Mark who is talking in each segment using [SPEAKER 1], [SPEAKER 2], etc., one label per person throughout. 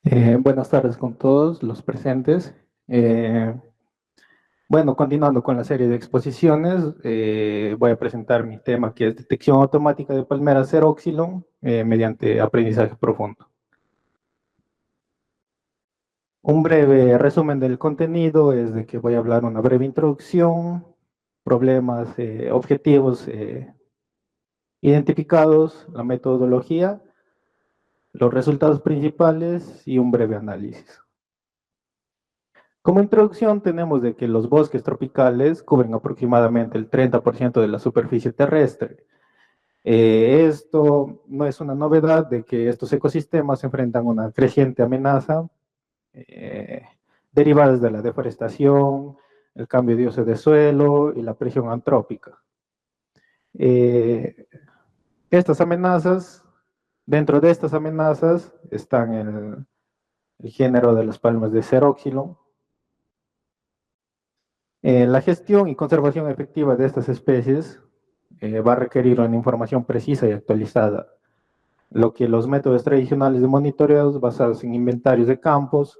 [SPEAKER 1] Buenas tardes con todos los presentes. Eh, bueno, continuando con la serie de exposiciones, voy a presentar mi tema que es detección automática de palmeras Xeroxilon mediante aprendizaje profundo. Un breve resumen del contenido es de que voy a hablar una breve introducción, problemas, objetivos identificados, la metodología, los resultados principales y un breve análisis. Como introducción tenemos de que los bosques tropicales cubren aproximadamente el 30% de la superficie terrestre. Esto no es una novedad de que estos ecosistemas se enfrentan a una creciente amenaza eh, derivadas de la deforestación, el cambio de uso de suelo y la presión antrópica. Eh, estas amenazas, dentro de estas amenazas están el género de las palmas de Xeroxilon. La gestión y conservación efectiva de estas especies va a requerir una información precisa y actualizada, lo que los métodos tradicionales de monitoreo basados en inventarios de campos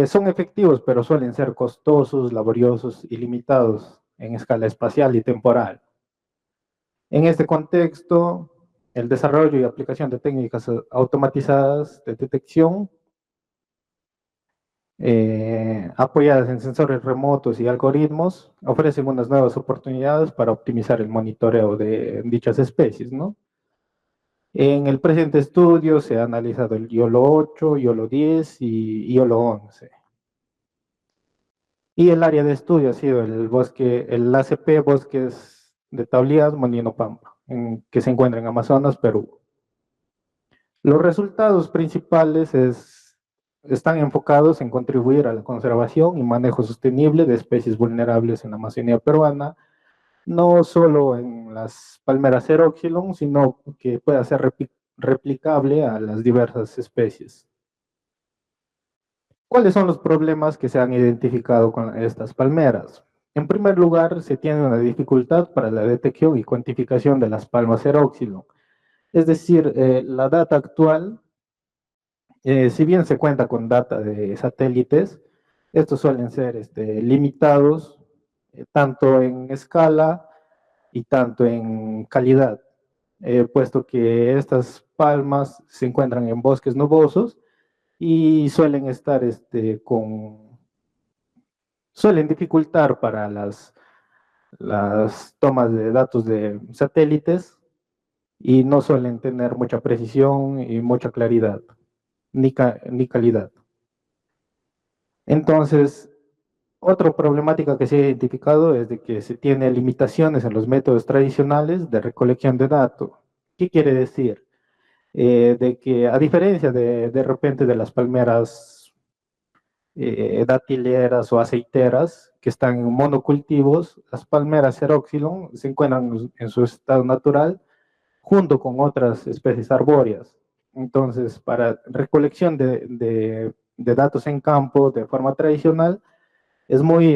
[SPEAKER 1] son efectivos, pero suelen ser costosos, laboriosos y limitados en escala espacial y temporal. En este contexto, el desarrollo y aplicación de técnicas automatizadas de detección apoyadas en sensores remotos y algoritmos, ofrecen unas nuevas oportunidades para optimizar el monitoreo de dichas especies, ¿no? En el presente estudio se ha analizado el IOLO 8, IOLO 10 y IOLO 11. Y el área de estudio ha sido el ACP Bosques de Tablillas, Molino Pampa, que se encuentra en Amazonas, Perú. Los resultados principales están enfocados en contribuir a la conservación y manejo sostenible de especies vulnerables en la Amazonía peruana, no solo en las palmeras Xeroxilon, sino que pueda ser replicable a las diversas especies. ¿Cuáles son los problemas que se han identificado con estas palmeras? En primer lugar, se tiene una dificultad para la detección y cuantificación de las palmas Xeroxilon. Es decir, la data actual, si bien se cuenta con data de satélites, estos suelen ser limitados tanto en escala y tanto en calidad, puesto que estas palmas se encuentran en bosques nubosos y suelen estar suelen dificultar para las tomas de datos de satélites y no suelen tener mucha precisión y mucha claridad, ni calidad. Entonces, otra problemática que se ha identificado es de que se tiene limitaciones en los métodos tradicionales de recolección de datos. ¿Qué quiere decir? De que a diferencia de repente de las palmeras datileras o aceiteras que están en monocultivos, las palmeras Xeroxilon se encuentran en su estado natural junto con otras especies arbóreas. Entonces, para recolección de datos en campo de forma tradicional, es muy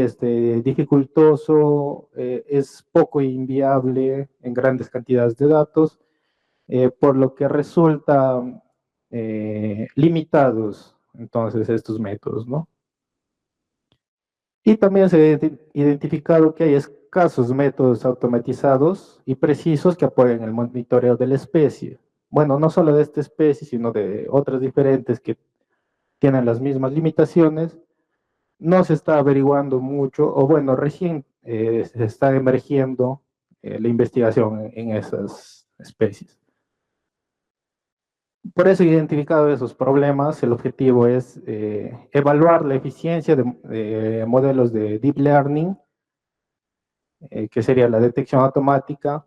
[SPEAKER 1] dificultoso, es poco inviable en grandes cantidades de datos, por lo que resulta limitados entonces estos métodos, ¿no? Y también se ha identificado que hay escasos métodos automatizados y precisos que apoyen el monitoreo de la especie. Bueno, no solo de esta especie, sino de otras diferentes que tienen las mismas limitaciones. No se está averiguando mucho, o bueno, recién se está emergiendo la investigación en esas especies. Por eso, identificado esos problemas, el objetivo es evaluar la eficiencia de modelos de deep learning, que sería la detección automática,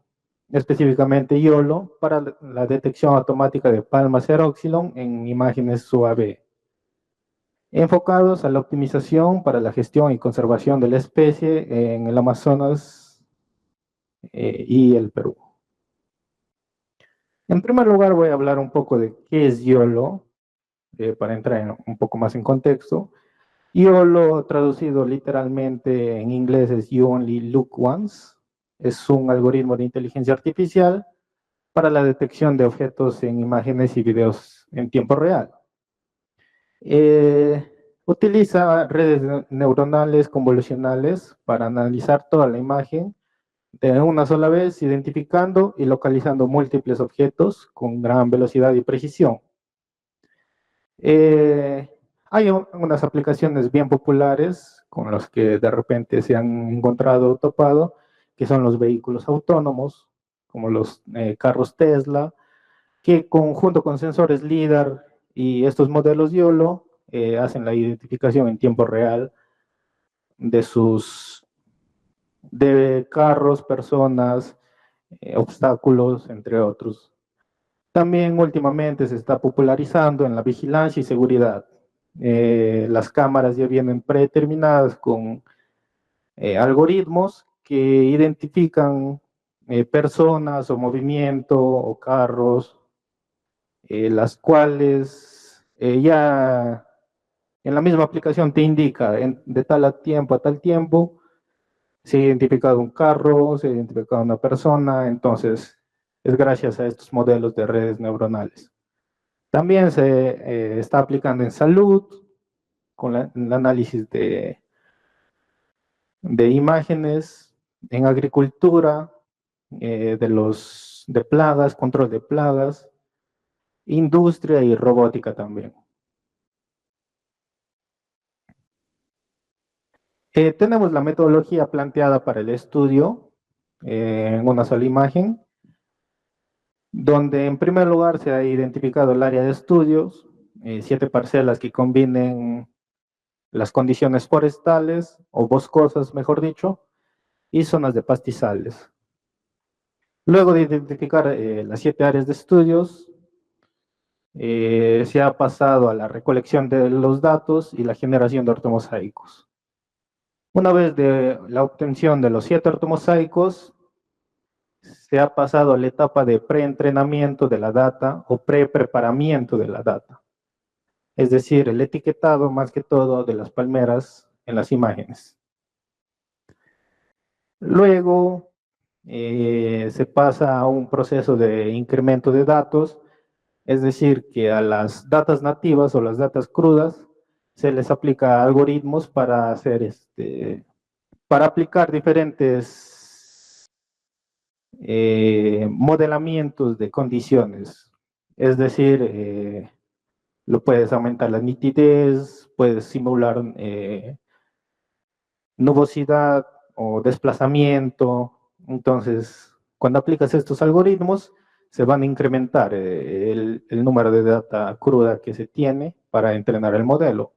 [SPEAKER 1] específicamente YOLO, para la detección automática de palmas Xeroxilon en imágenes SUAVE, enfocados a la optimización para la gestión y conservación de la especie en el Amazonas y el Perú. En primer lugar, voy a hablar un poco de qué es YOLO, para entrar un poco más en contexto. YOLO, traducido literalmente en inglés, es You Only Look Once. Es un algoritmo de inteligencia artificial para la detección de objetos en imágenes y videos en tiempo real. Utiliza redes neuronales convolucionales para analizar toda la imagen de una sola vez, identificando y localizando múltiples objetos con gran velocidad y precisión. Eh, Hay unas aplicaciones bien populares con las que de repente se han encontrado topado, que son los vehículos autónomos, como los carros Tesla, que junto con sensores LIDAR y estos modelos YOLO hacen la identificación en tiempo real de de carros, personas, obstáculos, entre otros. También últimamente se está popularizando en la vigilancia y seguridad. Las cámaras ya vienen predeterminadas con algoritmos que identifican personas o movimiento o carros, las cuales ya en la misma aplicación te indica de tal tiempo a tal tiempo se ha identificado un carro, se ha identificado una persona, entonces es gracias a estos modelos de redes neuronales. También se está aplicando en salud, con el análisis de imágenes, en agricultura, de plagas, control de plagas, industria y robótica también. Tenemos la metodología planteada para el estudio en una sola imagen, donde en primer lugar se ha identificado el área de estudios, 7 parcelas que combinen las condiciones forestales o boscosas, mejor dicho, y zonas de pastizales. Luego de identificar las 7 áreas de estudios, se ha pasado a la recolección de los datos y la generación de ortomosaicos. Una vez de la obtención de los 7 ortomosaicos, se ha pasado a la etapa de preentrenamiento de la data o prepreparamiento de la data, es decir, el etiquetado más que todo de las palmeras en las imágenes. Luego se pasa a un proceso de incremento de datos, es decir, que a las datas nativas o las datas crudas se les aplica algoritmos para hacer para aplicar diferentes modelamientos de condiciones. Es decir, lo puedes aumentar la nitidez, puedes simular nubosidad o desplazamiento. Entonces, cuando aplicas estos algoritmos, se van a incrementar el número de data cruda que se tiene para entrenar el modelo.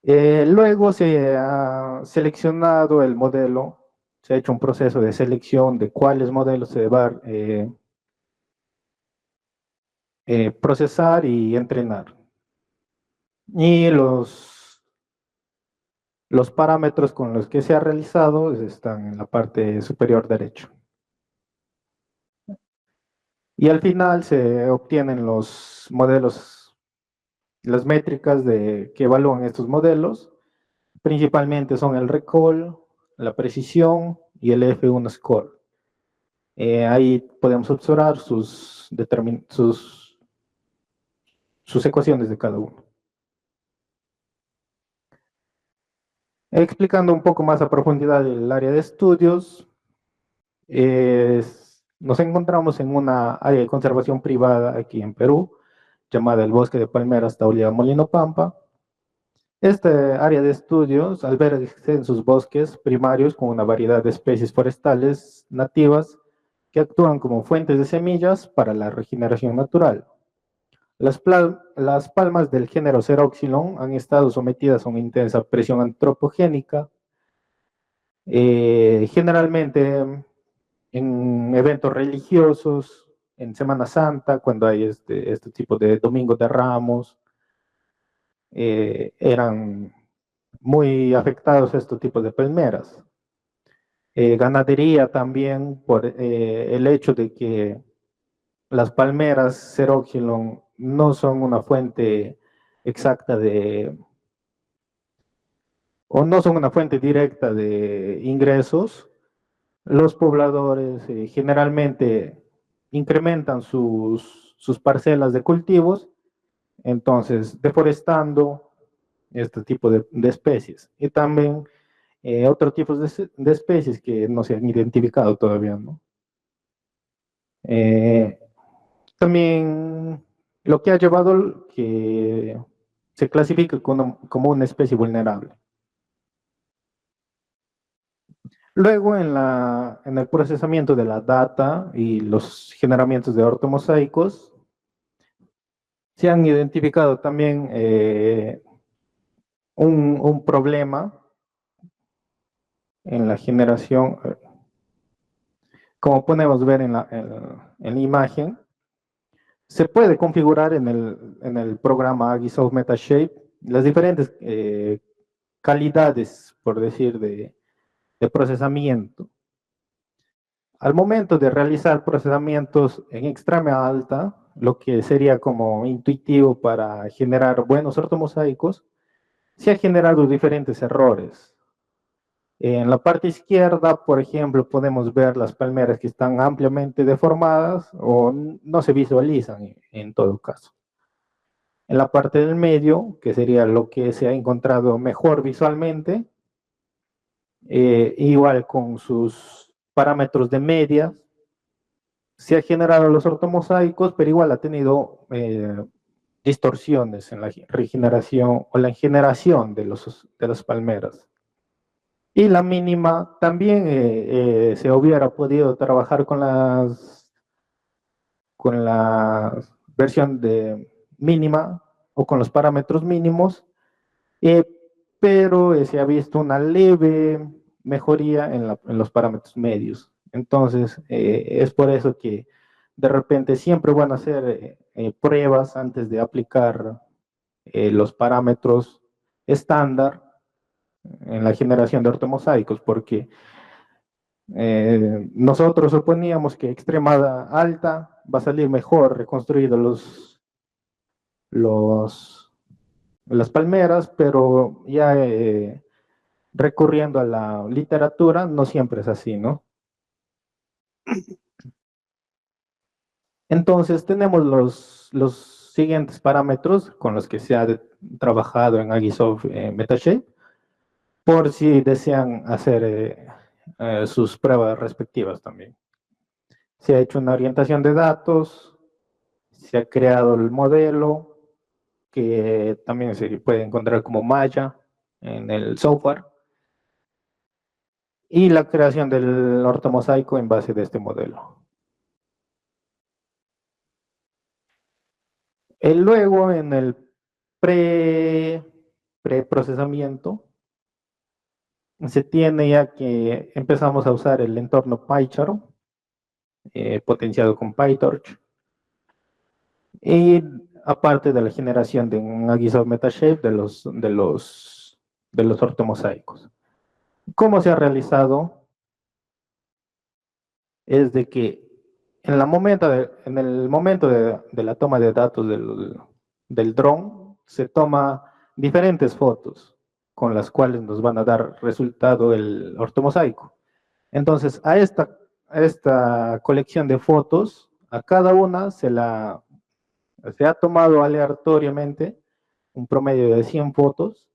[SPEAKER 1] Luego se ha seleccionado el modelo, se ha hecho un proceso de selección de cuáles modelos se va a procesar y entrenar. Y los parámetros con los que se ha realizado están en la parte superior derecha. Y al final se obtienen los modelos, las métricas que evalúan estos modelos. Principalmente son el recall, la precisión y el F1 score. Ahí podemos observar sus ecuaciones de cada uno. Explicando un poco más a profundidad el área de estudios, nos encontramos en una área de conservación privada aquí en Perú, llamada el Bosque de Palmeras Taulia Molino Pampa. Este área de estudios alberga extensos bosques primarios con una variedad de especies forestales nativas que actúan como fuentes de semillas para la regeneración natural. Las palmas del género Xeroxylon han estado sometidas a una intensa presión antropogénica, generalmente en eventos religiosos, en Semana Santa, cuando hay este tipo de Domingo de Ramos, eran muy afectados estos tipos de palmeras. Ganadería también por el hecho de que las palmeras Xeroxylon no son una fuente exacta o no son una fuente directa de ingresos. Los pobladores generalmente incrementan sus parcelas de cultivos entonces deforestando este tipo de especies. Y también otros tipos de especies que no se han identificado todavía, ¿no? Eh, También lo que ha llevado que se clasifique como una especie vulnerable. Luego, en el procesamiento de la data y los generamientos de ortomosaicos, se han identificado también un problema en la generación, como podemos ver en la imagen, se puede configurar en el programa Agisoft Metashape las diferentes calidades, por decir, de procesamiento. Al momento de realizar procesamientos en extrema alta, lo que sería como intuitivo para generar buenos ortomosaicos, se han generado diferentes errores. En la parte izquierda, por ejemplo, podemos ver las palmeras que están ampliamente deformadas o no se visualizan en todo caso. En la parte del medio, que sería lo que se ha encontrado mejor visualmente, igual con sus parámetros de media, se han generado los ortomosaicos, pero igual ha tenido distorsiones en la regeneración o la generación de las palmeras. Y la mínima también se hubiera podido trabajar con la versión de mínima o con los parámetros mínimos, eh, pero se ha visto una leve mejoría en los parámetros medios. Entonces, es por eso que de repente siempre van a hacer pruebas antes de aplicar los parámetros estándar en la generación de ortomosaicos, porque nosotros suponíamos que extremada alta va a salir mejor reconstruido los, las palmeras, pero ya recurriendo a la literatura no siempre es así, ¿no? Entonces tenemos los siguientes parámetros con los que se ha trabajado en Agisoft Metashape, por si desean hacer sus pruebas respectivas también. Se ha hecho una orientación de datos, se ha creado el modelo, que también se puede encontrar como malla en el software, y la creación del ortomosaico en base de este modelo. Luego, en el preprocesamiento, se tiene ya que empezamos a usar el entorno PyCharm, potenciado con PyTorch, y aparte de la generación de un Agisoft Metashape de los ortomosaicos. ¿Cómo se ha realizado? Es de que en el momento de la toma de datos del dron, se toma diferentes fotos con las cuales nos van a dar resultado el ortomosaico. Entonces, a esta colección de fotos, a cada una se ha tomado aleatoriamente un promedio de 100 fotos,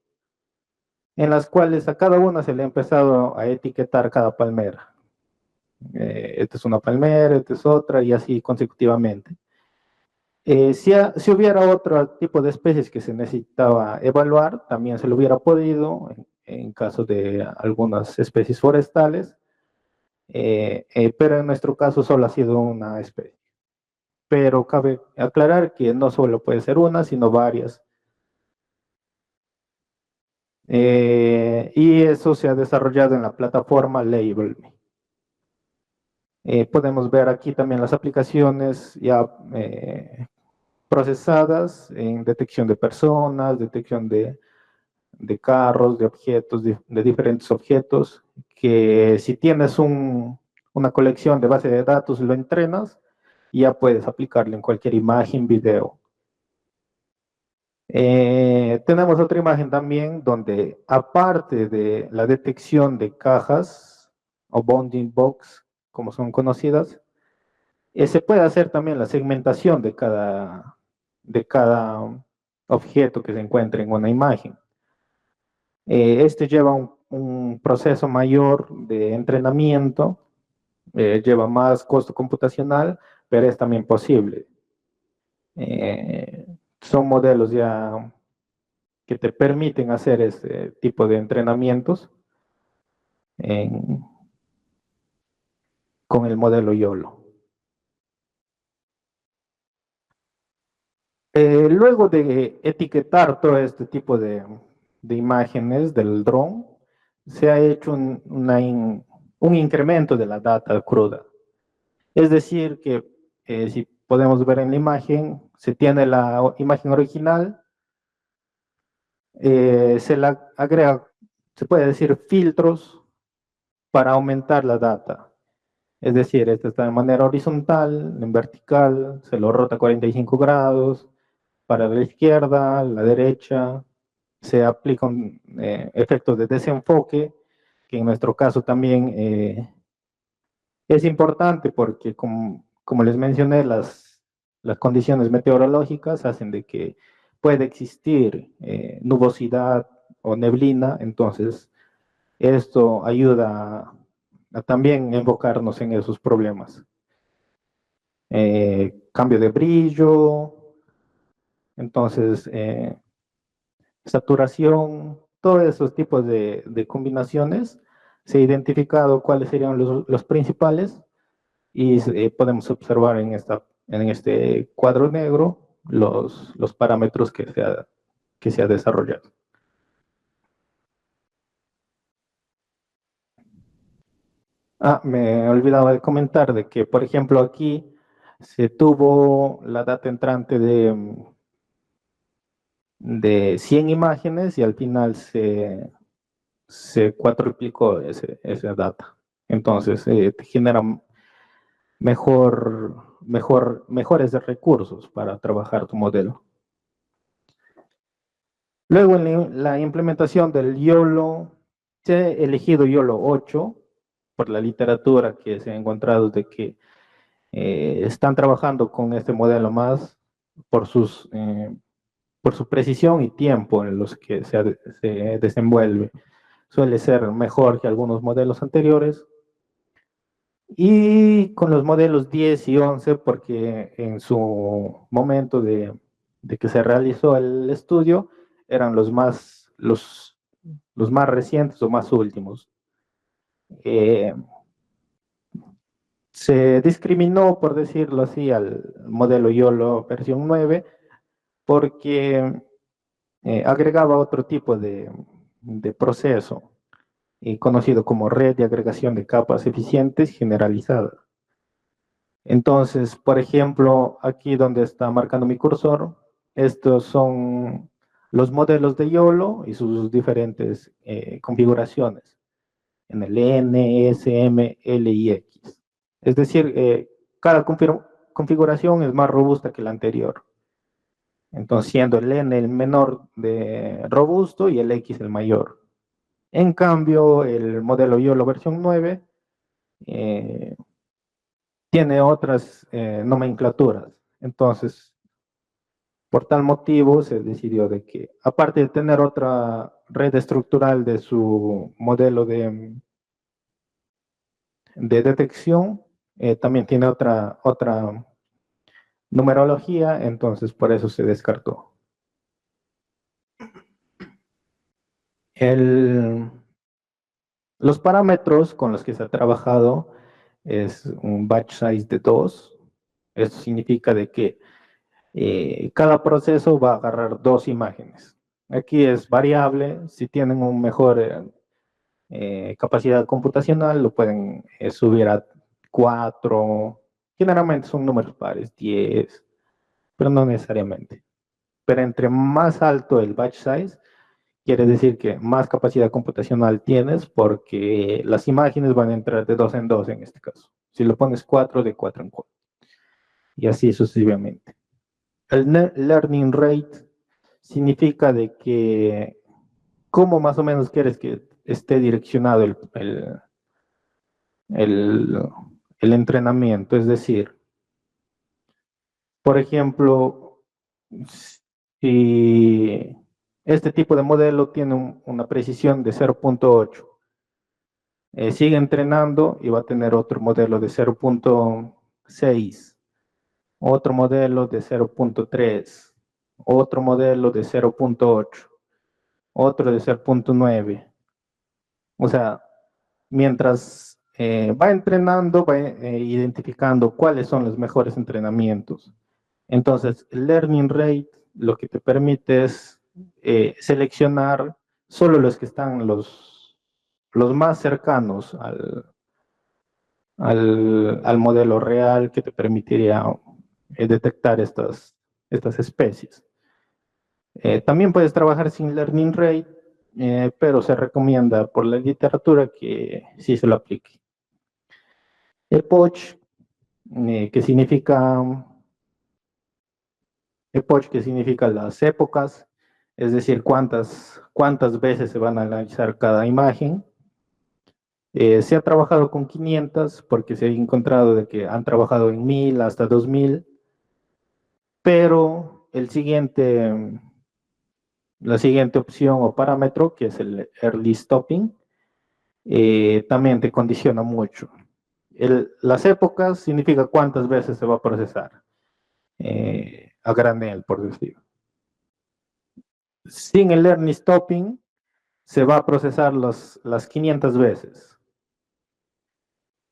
[SPEAKER 1] en las cuales a cada una se le ha empezado a etiquetar cada palmera. Esta es una palmera, esta es otra, y así consecutivamente. Si hubiera otro tipo de especies que se necesitaba evaluar, también se lo hubiera podido en caso de algunas especies forestales, pero en nuestro caso solo ha sido una especie. Pero cabe aclarar que no solo puede ser una, sino varias. Y eso se ha desarrollado en la plataforma Label.me. Podemos ver aquí también las aplicaciones ya procesadas en detección de personas, detección de carros, de objetos, de diferentes objetos, que si tienes una colección de base de datos y lo entrenas, ya puedes aplicarlo en cualquier imagen, video. Tenemos otra imagen también donde, aparte de la detección de cajas o bounding box, como son conocidas, se puede hacer también la segmentación de cada objeto que se encuentre en una imagen. Este lleva un proceso mayor de entrenamiento, lleva más costo computacional, pero es también posible. Son modelos ya que te permiten hacer este tipo de entrenamientos en- con el modelo YOLO. Luego de etiquetar todo este tipo de imágenes del dron, se ha hecho un incremento de la data cruda. Es decir, que si podemos ver en la imagen, se tiene la imagen original, se la agrega, se puede decir, filtros para aumentar la data. Es decir, esta está de manera horizontal, en vertical, se lo rota 45 grados, para la izquierda, la derecha, se aplican efectos de desenfoque, que en nuestro caso también es importante porque, como les mencioné, las condiciones meteorológicas hacen de que puede existir nubosidad o neblina, entonces esto ayuda a también enfocarnos en esos problemas. Cambio de brillo, entonces saturación, todos esos tipos de combinaciones, se ha identificado cuáles serían los principales y podemos observar en este cuadro negro los parámetros que se ha desarrollado. Me olvidaba de comentar de que, por ejemplo, aquí se tuvo la data entrante de 100 imágenes y al final se cuatruplicó esa data. Entonces, te genera mejores recursos para trabajar tu modelo. Luego, en la implementación del YOLO, se ha elegido YOLO 8 por la literatura que se ha encontrado de que están trabajando con este modelo más por por su precisión y tiempo en los que se desenvuelve. Suele ser mejor que algunos modelos anteriores. Y con los modelos 10 y 11, porque en su momento de que se realizó el estudio, eran los más recientes o más últimos. Eh, Se discriminó, por decirlo así, al modelo YOLO versión 9 porque agregaba otro tipo de proceso, conocido como red de agregación de capas eficientes generalizada. Entonces, por ejemplo, aquí donde está marcando mi cursor, estos son los modelos de YOLO y sus diferentes configuraciones en el N, S, M, L y X. Es decir, cada configuración es más robusta que la anterior. Entonces, siendo el N el menor de robusto y el X el mayor. En cambio, el modelo YOLO versión 9 eh, tiene otras nomenclaturas. Entonces, por tal motivo, se decidió de que, aparte de tener otra red estructural de su modelo de detección, también tiene otra numerología, entonces por eso se descartó. El, los parámetros con los que se ha trabajado es un batch size de 2. Esto significa de que cada proceso va a agarrar 2 imágenes. Aquí es variable, si tienen un mejor capacidad computacional, lo pueden subir a 4. Generalmente son números pares, 10, pero no necesariamente. Pero entre más alto el batch size, quiere decir que más capacidad computacional tienes porque las imágenes van a entrar de 2 en 2 en este caso. Si lo pones 4, de 4 en 4. Y así sucesivamente. El learning rate significa de que cómo más o menos quieres que esté direccionado el, el entrenamiento. Es decir, por ejemplo, si este tipo de modelo tiene una precisión de 0.8, sigue entrenando y va a tener otro modelo de 0.6, otro modelo de 0.3, otro modelo de 0.8, otro de 0.9. O sea, mientras va entrenando, va identificando cuáles son los mejores entrenamientos. Entonces, el learning rate lo que te permite es seleccionar solo los que están los más cercanos al modelo real que te permitiría detectar estas especies. También puedes trabajar sin learning rate, pero se recomienda por la literatura que sí se lo aplique. Epoch, que significa Epoch, que significa las épocas, es decir, cuántas veces se van a analizar cada imagen. Se ha trabajado con 500 porque se ha encontrado de que han trabajado en 1000 hasta 2000, pero la siguiente opción o parámetro, que es el early stopping, también te condiciona mucho. Las épocas significa cuántas veces se va a procesar a granel, por decirlo. Sin el early stopping, se va a procesar las 500 veces.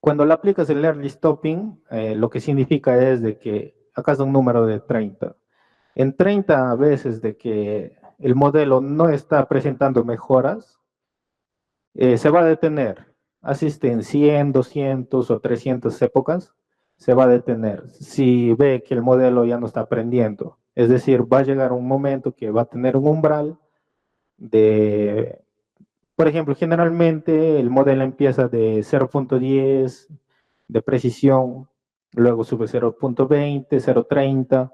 [SPEAKER 1] Cuando le aplicas el early stopping, lo que significa es de que acá es un número de 30. En 30 veces de que el modelo no está presentando mejoras, se va a detener. Asisten 100, 200 o 300 épocas, se va a detener. Si ve que el modelo ya no está aprendiendo, es decir, va a llegar un momento que va a tener un umbral de, por ejemplo, generalmente el modelo empieza de 0.10 de precisión, luego sube 0.20, 0.30,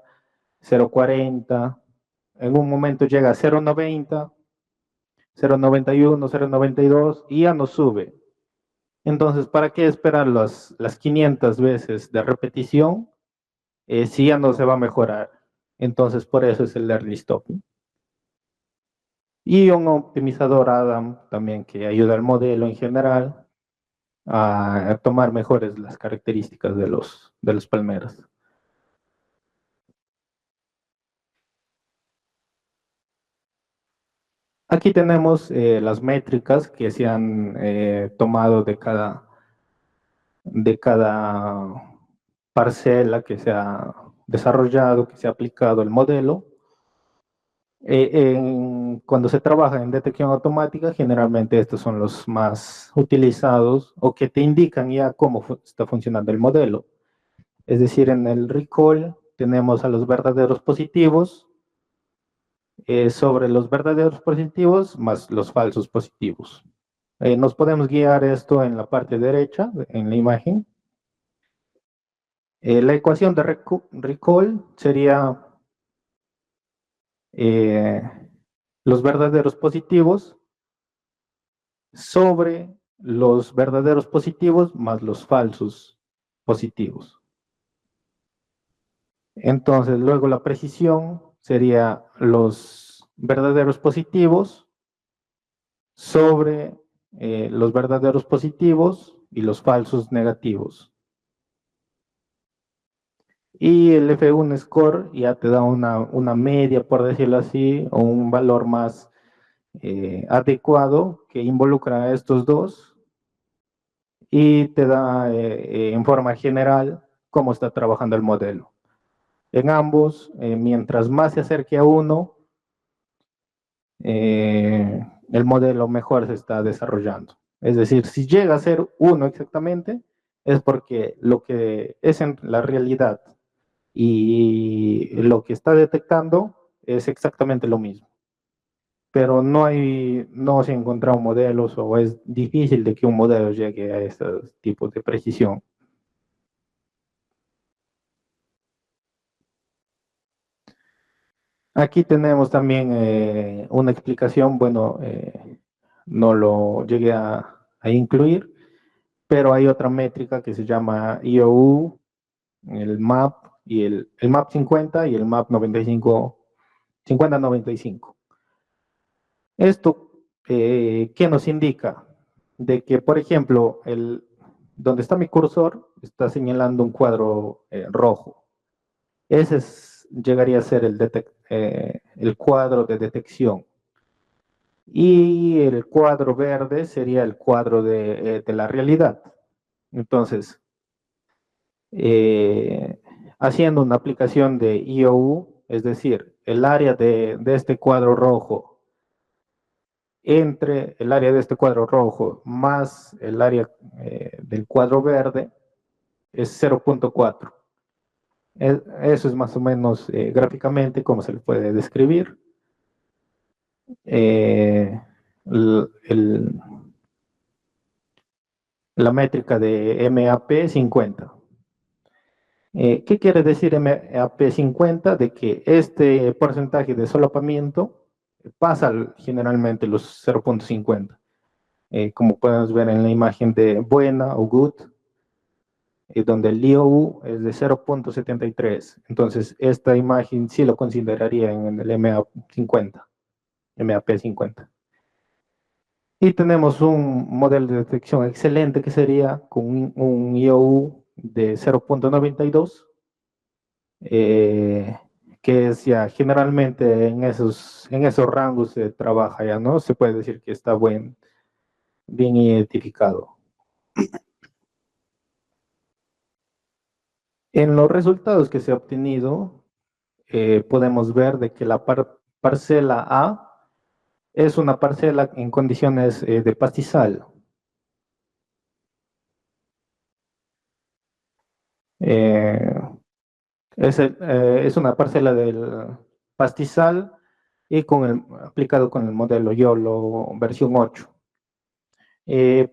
[SPEAKER 1] 0.40, en un momento llega a 0.90, 0.91, 0.92 y ya no sube. Entonces, ¿para qué esperar las 500 veces de repetición si ya no se va a mejorar? Entonces, por eso es el early stopping. Y un optimizador Adam también que ayuda al modelo en general a tomar mejores las características de los palmeras. Aquí tenemos las métricas que se han tomado de cada parcela que se ha desarrollado, que se ha aplicado el modelo. Cuando se trabaja en detección automática, generalmente estos son los más utilizados o que te indican ya cómo está funcionando el modelo. Es decir, en el recall tenemos a los verdaderos positivos sobre los verdaderos positivos más los falsos positivos. Nos podemos guiar esto en la parte derecha, en la imagen. La ecuación de recall sería eh, los verdaderos positivos sobre los verdaderos positivos más los falsos positivos. Entonces, luego la precisión sería los verdaderos positivos sobre los verdaderos positivos y los falsos negativos. Y el F1 score ya te da una media, por decirlo así, o un valor más adecuado que involucra a estos dos y te da en forma general cómo está trabajando el modelo. En ambos, mientras más se acerque a uno, el modelo mejor se está desarrollando. Es decir, si llega a ser uno exactamente, es porque lo que es en la realidad y lo que está detectando es exactamente lo mismo. Pero no se han encontrado modelos o es difícil de que un modelo llegue a estos tipos de precisión. Aquí tenemos también una explicación, bueno, no lo llegué a incluir, pero hay otra métrica que se llama IOU, el MAP, y el MAP 50 y el MAP 95 50-95. Esto, ¿qué nos indica? De que, por ejemplo, donde está mi cursor, está señalando un cuadro rojo. Ese llegaría a ser el cuadro de detección. Y el cuadro verde sería el cuadro de la realidad. Entonces, haciendo una aplicación de IOU, es decir, el área de este cuadro rojo, entre el área de este cuadro rojo más el área del cuadro verde, es 0.4. Eso es más o menos gráficamente cómo se le puede describir. Eh, el, la métrica de MAP50. ¿Qué quiere decir MAP50? De que este porcentaje de solapamiento pasa generalmente los 0.50. Como podemos ver en la imagen de buena o good, donde el IOU es de 0.73. Entonces, esta imagen sí lo consideraría en el MAP50. Y tenemos un modelo de detección excelente que sería con un IOU de 0.92, eh, que es ya generalmente en esos rangos se trabaja ya, ¿no? Se puede decir que está bien identificado. En los resultados que se ha obtenido, podemos ver de que la parcela A es una parcela en condiciones de pastizal. Eh, es una parcela del pastizal y aplicado con el modelo YOLO versión 8.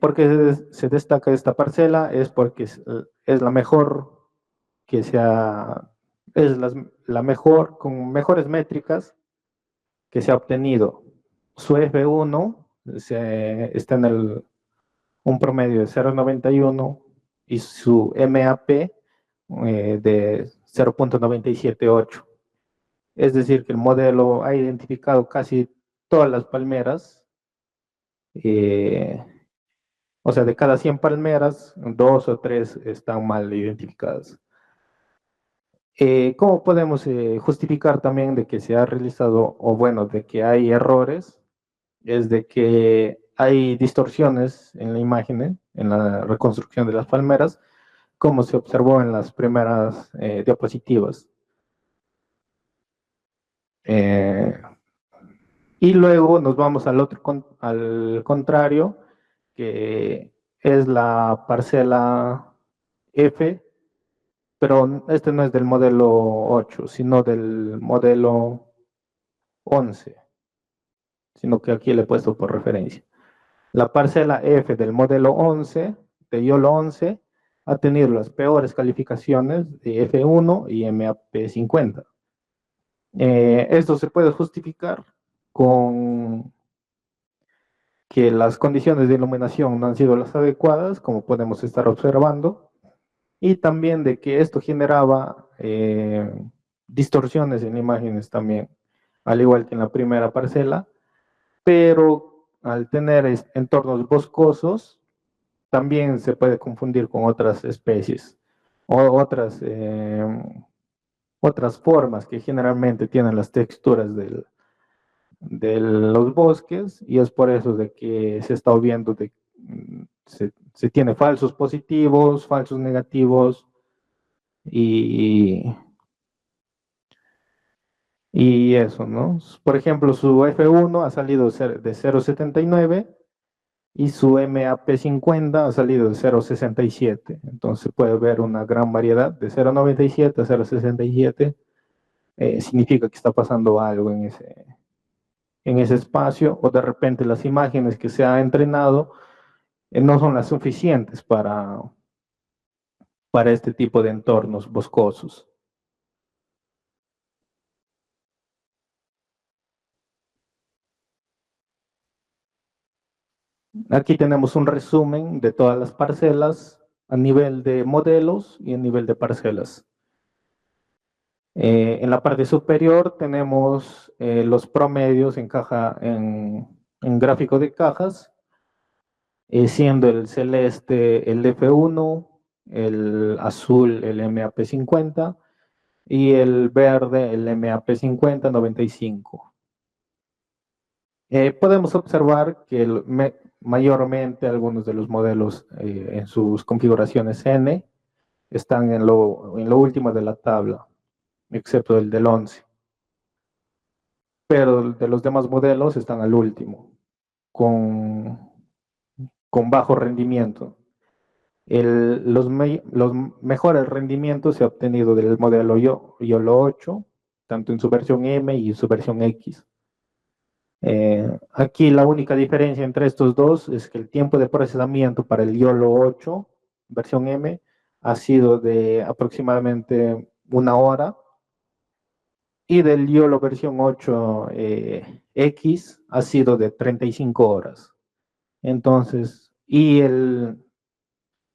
[SPEAKER 1] ¿Por qué se destaca esta parcela? Es porque es la mejor que es la mejor, con mejores métricas que se ha obtenido. Su F1 está en un promedio de 0.91 y su MAP de 0.978. Es decir, que el modelo ha identificado casi todas las palmeras. O sea, de cada 100 palmeras, 2 o 3 están mal identificadas. ¿Cómo podemos justificar también de que se ha realizado, o bueno, de que hay errores? Es de que hay distorsiones en la imagen, en la reconstrucción de las palmeras, como se observó en las primeras diapositivas. Eh, y luego nos vamos al contrario, que es la parcela F, pero este no es del modelo 8, sino del modelo 11, sino que aquí le he puesto por referencia. La parcela F del modelo 11, de YOLO 11, ha tenido las peores calificaciones de F1 y MAP50. Esto se puede justificar con que las condiciones de iluminación no han sido las adecuadas, como podemos estar observando, y también de que esto generaba distorsiones en imágenes también, al igual que en la primera parcela, pero al tener entornos boscosos, también se puede confundir con otras especies o otras formas que generalmente tienen las texturas de los bosques, y es por eso de que se está viendo se tiene falsos positivos, falsos negativos, y, y eso, ¿no? Por ejemplo, su F1 ha salido de 0.79 y su MAP50 ha salido de 0.67. Entonces puede ver una gran variedad de 0.97 a 0.67. Significa que está pasando algo en ese espacio, o de repente las imágenes que se ha entrenado no son las suficientes para este tipo de entornos boscosos. Aquí tenemos un resumen de todas las parcelas a nivel de modelos y a nivel de parcelas. En la parte superior tenemos los promedios en gráfico de cajas, siendo el celeste el F1, el azul el MAP50 y el verde el MAP50-95. Podemos observar que mayormente algunos de los modelos en sus configuraciones N están en lo último de la tabla, excepto el del 11. Pero de los demás modelos están al último, con, con bajo rendimiento. Los mejores rendimientos se han obtenido del modelo YOLO 8, tanto en su versión M y su versión X. Aquí la única diferencia entre estos dos es que el tiempo de procesamiento para el YOLO 8, versión M, ha sido de aproximadamente 1 hora, y del YOLO versión 8 X ha sido de 35 horas. Entonces,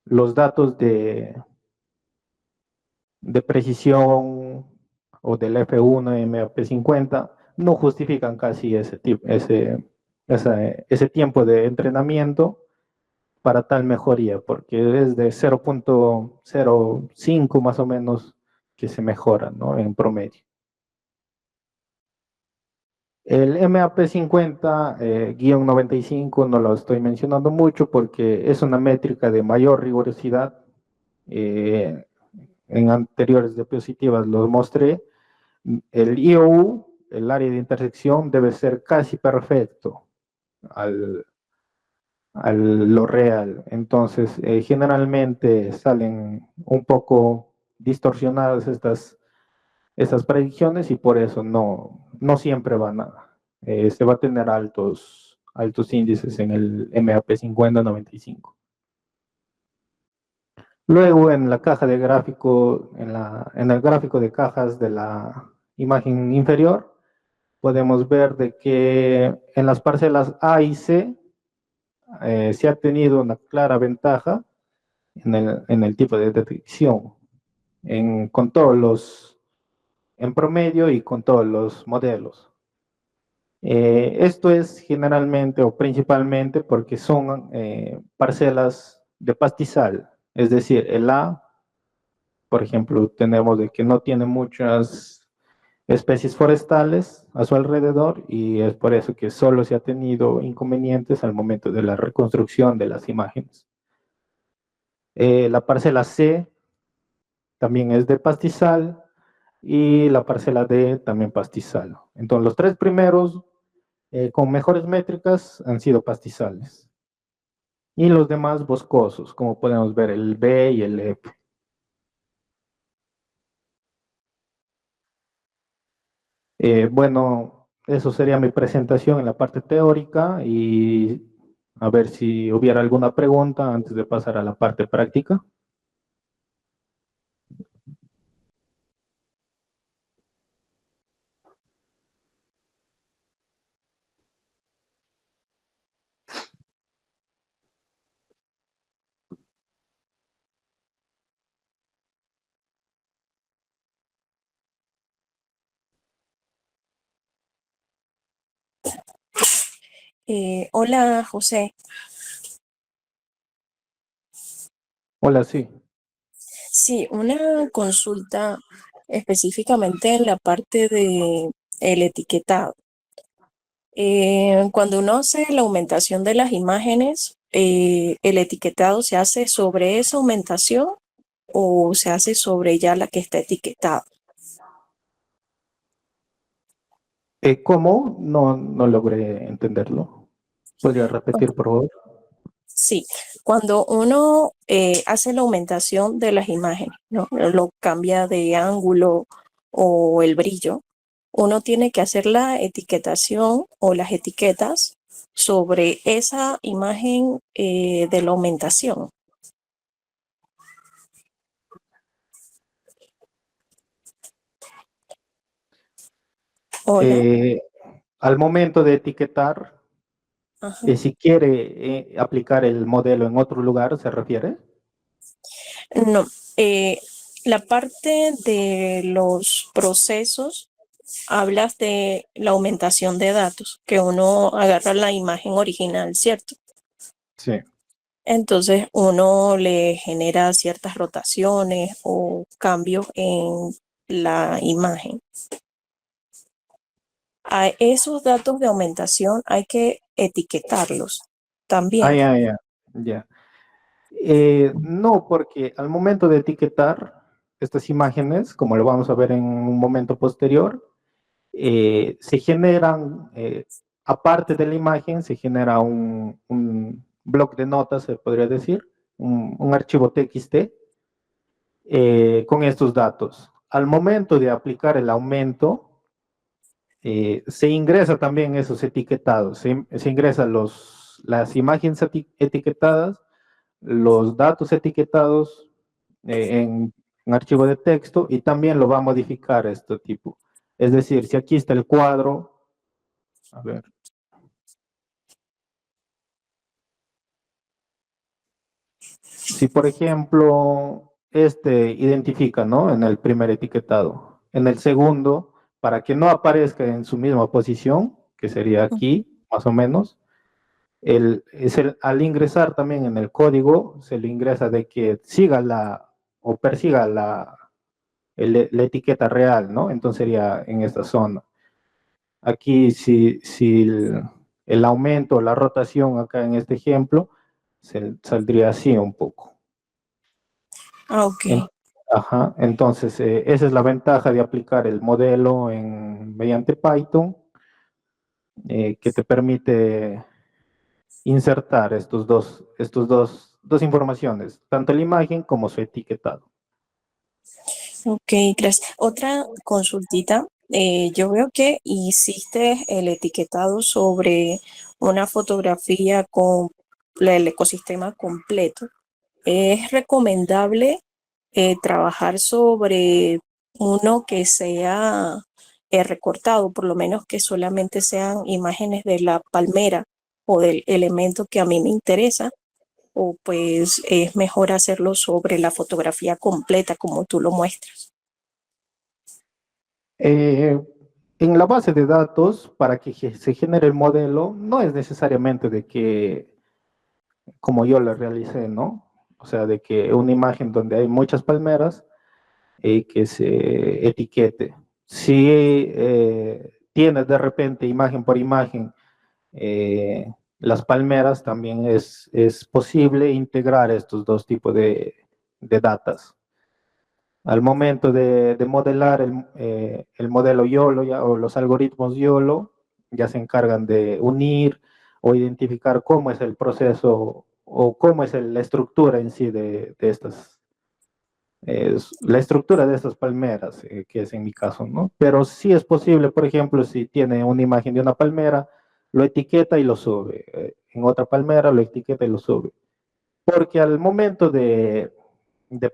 [SPEAKER 1] los datos de precisión o del F1 MAP50 no justifican casi ese tiempo de entrenamiento para tal mejoría, porque es de 0.05 más o menos que se mejora, ¿no? En promedio. El MAP50-95 no lo estoy mencionando mucho porque es una métrica de mayor rigurosidad. Eh, en anteriores diapositivas los mostré. El IOU, el área de intersección, debe ser casi perfecto al, a lo real. Entonces, generalmente salen un poco distorsionadas estas predicciones y por eso no siempre se va a tener altos índices en el MAP 50-95. Luego en la caja de gráfico, en el gráfico de cajas de la imagen inferior, podemos ver de que en las parcelas A y C se ha tenido una clara ventaja en el tipo de detección, con en promedio y con todos los modelos. Esto es generalmente o principalmente porque son parcelas de pastizal, es decir, el A, por ejemplo, tenemos de que no tiene muchas especies forestales a su alrededor y es por eso que solo se ha tenido inconvenientes al momento de la reconstrucción de las imágenes. La parcela C también es de pastizal y la parcela D también pastizal. Entonces los tres primeros con mejores métricas han sido pastizales y los demás boscosos, como podemos ver el B y el F. Bueno, eso sería mi presentación en la parte teórica y a ver si hubiera alguna pregunta antes de pasar a la parte práctica.
[SPEAKER 2] Hola, José.
[SPEAKER 1] Hola, sí.
[SPEAKER 2] Sí, una consulta específicamente en la parte de el etiquetado. Cuando uno hace la aumentación de las imágenes, ¿el etiquetado se hace sobre esa aumentación o se hace sobre ya la que está etiquetada?
[SPEAKER 1] ¿Cómo? No logré entenderlo. ¿Podría repetir, por favor?
[SPEAKER 2] Sí, cuando uno hace la aumentación de las imágenes, ¿no? Lo cambia de ángulo o el brillo, uno tiene que hacer la etiquetación o las etiquetas sobre esa imagen de la aumentación. Hola.
[SPEAKER 1] Eh, Al momento de etiquetar,
[SPEAKER 2] Ajá.
[SPEAKER 1] si quiere aplicar el modelo en otro lugar, ¿se refiere?
[SPEAKER 2] No, La parte de los procesos, hablas de la aumentación de datos, que uno agarra la imagen original, ¿cierto?
[SPEAKER 1] Sí.
[SPEAKER 2] Entonces uno le genera ciertas rotaciones o cambios en la imagen. A esos datos de aumentación hay que etiquetarlos
[SPEAKER 1] Ah,
[SPEAKER 2] también.
[SPEAKER 1] ya, ya, ya. No, porque al momento de etiquetar estas imágenes, como lo vamos a ver en un momento posterior, se generan, aparte de la imagen, se genera un bloc de notas, se podría decir, un archivo TXT con estos datos. Al momento de aplicar el aumento, se ingresa también esos etiquetados, se ingresan las imágenes etiquetadas, los datos etiquetados en un archivo de texto y también lo va a modificar este tipo. Es decir, si aquí está el cuadro, a ver, si por ejemplo este identifica, ¿no? En el primer etiquetado, en el segundo, para que no aparezca en su misma posición, que sería aquí, más o menos, al ingresar también en el código, se le ingresa de que siga o persiga la etiqueta real, ¿no? Entonces sería en esta zona. Aquí, si el aumento, la rotación acá en este ejemplo, saldría así un poco.
[SPEAKER 2] Ok.
[SPEAKER 1] En- ajá, entonces, esa es la ventaja de aplicar el modelo mediante Python, que te permite insertar dos informaciones, tanto la imagen como su etiquetado.
[SPEAKER 2] Ok, gracias. Otra consultita. Yo veo que hiciste el etiquetado sobre una fotografía con el ecosistema completo. ¿Es recomendable trabajar sobre uno que sea recortado, por lo menos que solamente sean imágenes de la palmera o del elemento que a mí me interesa? ¿O pues es mejor hacerlo sobre la fotografía completa como tú lo muestras?
[SPEAKER 1] Eh, en la base de datos, para que se genere el modelo, no es necesariamente de que, como yo lo realicé, ¿no? O sea, de que una imagen donde hay muchas palmeras, que se etiquete. Si tienes de repente imagen por imagen las palmeras, también es posible integrar estos dos tipos de datas. Al momento de modelar el modelo YOLO o los algoritmos YOLO, ya se encargan de unir o identificar cómo es el proceso o cómo es la estructura en sí de estas, la estructura de estas palmeras, que es en mi caso, ¿no? Pero sí es posible, por ejemplo, si tiene una imagen de una palmera, lo etiqueta y lo sube. En otra palmera lo etiqueta y lo sube. Porque al momento de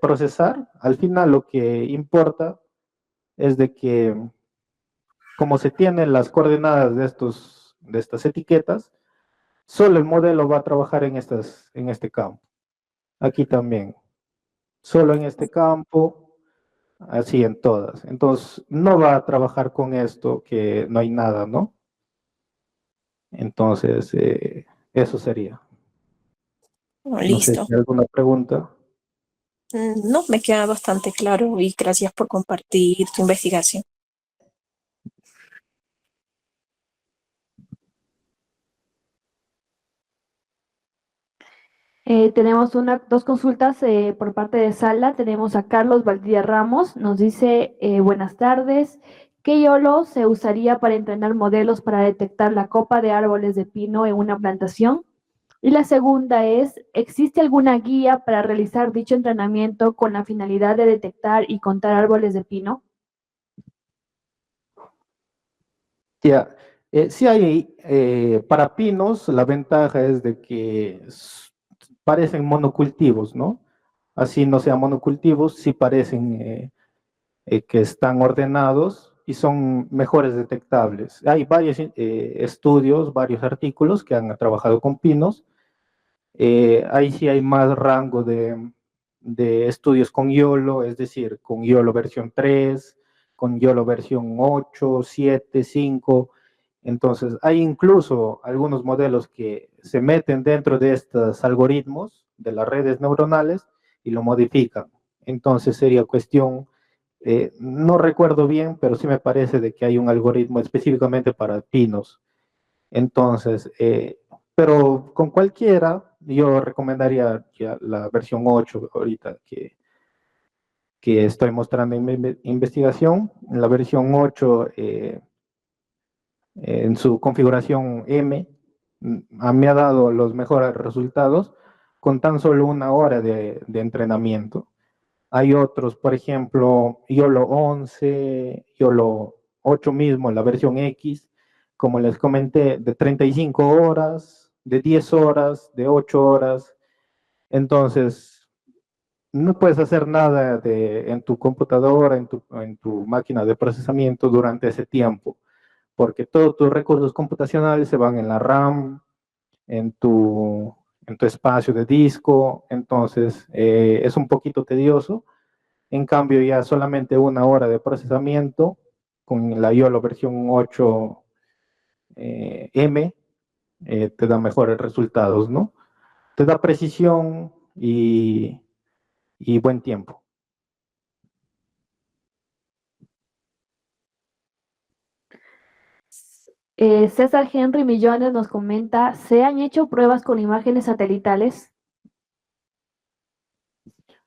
[SPEAKER 1] procesar, al final lo que importa es de que, como se tienen las coordenadas de estas etiquetas, solo el modelo va a trabajar en este campo. Aquí también, solo en este campo, así en todas. Entonces, no va a trabajar con esto que no hay nada, ¿no? Entonces, eso sería.
[SPEAKER 2] Oh,
[SPEAKER 1] No sé si
[SPEAKER 2] listo.
[SPEAKER 1] hay alguna pregunta.
[SPEAKER 2] No, me queda bastante claro y gracias por compartir tu investigación.
[SPEAKER 3] Tenemos dos consultas por parte de Sala. Tenemos a Carlos Valdía Ramos. Nos dice, buenas tardes. ¿Qué YOLO se usaría para entrenar modelos para detectar la copa de árboles de pino en una plantación? Y la segunda es, ¿existe alguna guía para realizar dicho entrenamiento con la finalidad de detectar y contar árboles de pino?
[SPEAKER 1] Ya, sí hay, para pinos, la ventaja es de que parecen monocultivos, ¿no? Así no sean monocultivos, sí parecen que están ordenados y son mejores detectables. Hay varios estudios, varios artículos que han trabajado con pinos. Ahí sí hay más rango de estudios con YOLO, es decir, con YOLO versión 3, con YOLO versión 8, 7, 5. Entonces, hay incluso algunos modelos que se meten dentro de estos algoritmos de las redes neuronales y lo modifican. Entonces, sería cuestión, no recuerdo bien, pero sí me parece de que hay un algoritmo específicamente para pinos. Entonces, pero con cualquiera, yo recomendaría ya la versión 8 ahorita que estoy mostrando en mi investigación. La versión 8 en su configuración M me ha dado los mejores resultados con tan solo una hora de entrenamiento. Hay otros, por ejemplo, YOLO 11, YOLO 8 mismo, la versión X, como les comenté, de 35 horas, de 10 horas, de 8 horas. Entonces, no puedes hacer nada en tu computadora, en tu máquina de procesamiento durante ese tiempo, porque todos tus recursos computacionales se van en la RAM, en tu espacio de disco. Entonces, es un poquito tedioso. En cambio, ya solamente una hora de procesamiento con la YOLO versión 8 M te da mejores resultados, ¿no? Te da precisión y buen tiempo.
[SPEAKER 3] César Henry Millones nos comenta, ¿se han hecho pruebas con imágenes satelitales?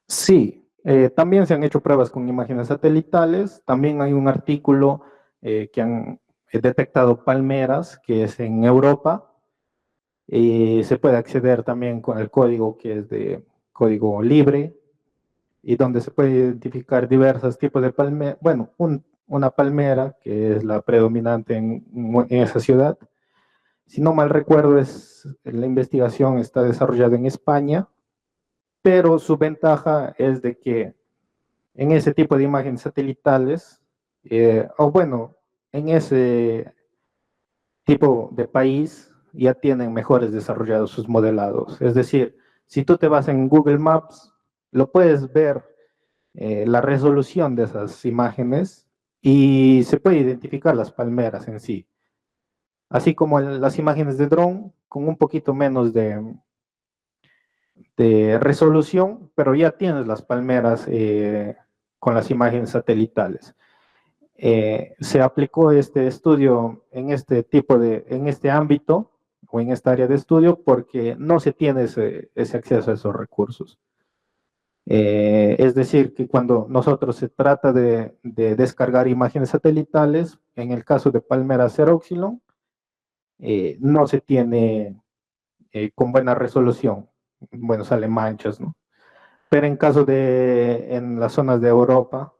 [SPEAKER 1] Sí, también se han hecho pruebas con imágenes satelitales. También hay un artículo que han detectado palmeras, que es en Europa. Se puede acceder también con el código que es de código libre y donde se puede identificar diversos tipos de palmeras. Bueno, una palmera que es la predominante en esa ciudad. Si no mal recuerdo, la investigación está desarrollada en España, pero su ventaja es de que en ese tipo de imágenes satelitales, o bueno, en ese tipo de país ya tienen mejores desarrollados sus modelados. Es decir, si tú te vas en Google Maps, lo puedes ver la resolución de esas imágenes y se puede identificar las palmeras en sí. Así como las imágenes de dron con un poquito menos de resolución, pero ya tienes las palmeras con las imágenes satelitales. Se aplicó este estudio en en este ámbito o en esta área de estudio porque no se tiene ese acceso a esos recursos. Es decir, que cuando nosotros se trata de descargar imágenes satelitales, en el caso de Palmera Xeroxylon, no se tiene con buena resolución. Bueno, salen manchas, ¿no? Pero en caso en las zonas de Europa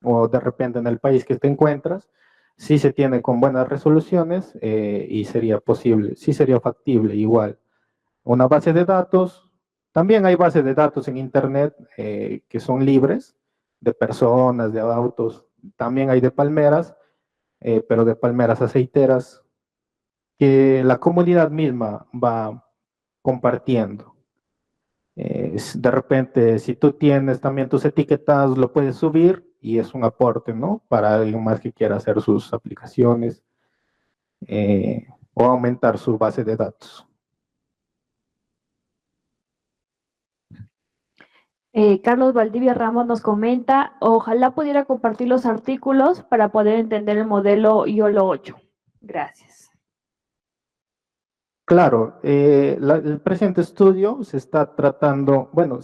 [SPEAKER 1] o de repente en el país que te encuentras, sí se tiene con buenas resoluciones y sería posible, sí sería factible igual. Una base de datos, también hay bases de datos en Internet que son libres, de personas, de autos, también hay de palmeras, pero de palmeras aceiteras, que la comunidad misma va compartiendo. De repente, si tú tienes también tus etiquetados, lo puedes subir y es un aporte, ¿no? Para alguien más que quiera hacer sus aplicaciones o aumentar su base de datos.
[SPEAKER 3] Carlos Valdivia Ramos nos comenta, ojalá pudiera compartir los artículos para poder entender el modelo YOLO 8. Gracias.
[SPEAKER 1] Claro, el presente estudio se está tratando, bueno,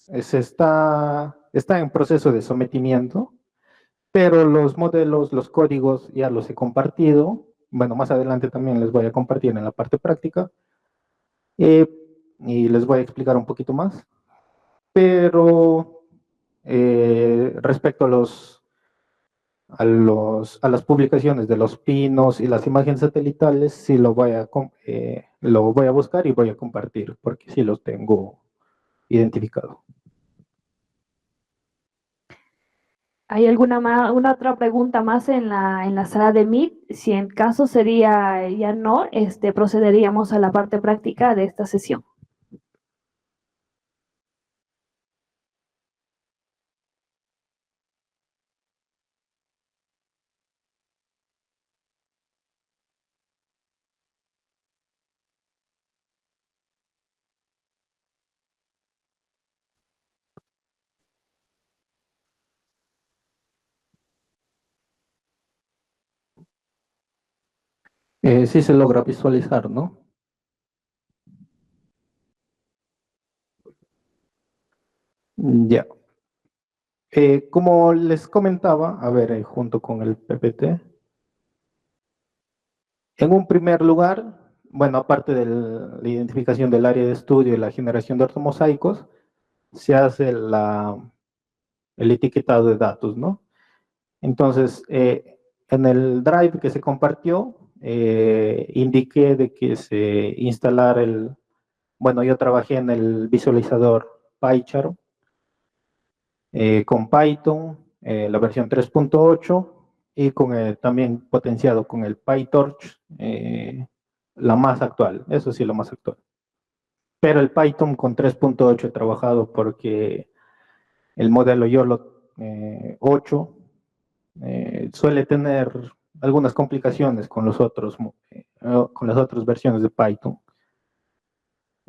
[SPEAKER 1] está en proceso de sometimiento, pero los modelos, los códigos ya los he compartido. Bueno, más adelante también les voy a compartir en la parte práctica y les voy a explicar un poquito más. Pero respecto a las publicaciones de los pinos y las imágenes satelitales, sí lo voy a buscar y voy a compartir, porque sí los tengo identificado.
[SPEAKER 3] ¿Hay una otra pregunta más en la sala de Meet? Si en caso sería ya no, procederíamos a la parte práctica de esta sesión.
[SPEAKER 1] Sí se logra visualizar, ¿no? Ya. Como les comentaba, a ver, junto con el PPT, en un primer lugar, bueno, aparte de la identificación del área de estudio y la generación de ortomosaicos, se hace el etiquetado de datos, ¿no? Entonces, en el drive que se compartió, indiqué de que se instalara bueno, yo trabajé en el visualizador PyCharm con Python, la versión 3.8 y también potenciado con el PyTorch, la más actual, eso sí, lo más actual. Pero el Python con 3.8 he trabajado porque el modelo YOLO 8 suele tener algunas complicaciones con con las otras versiones de Python.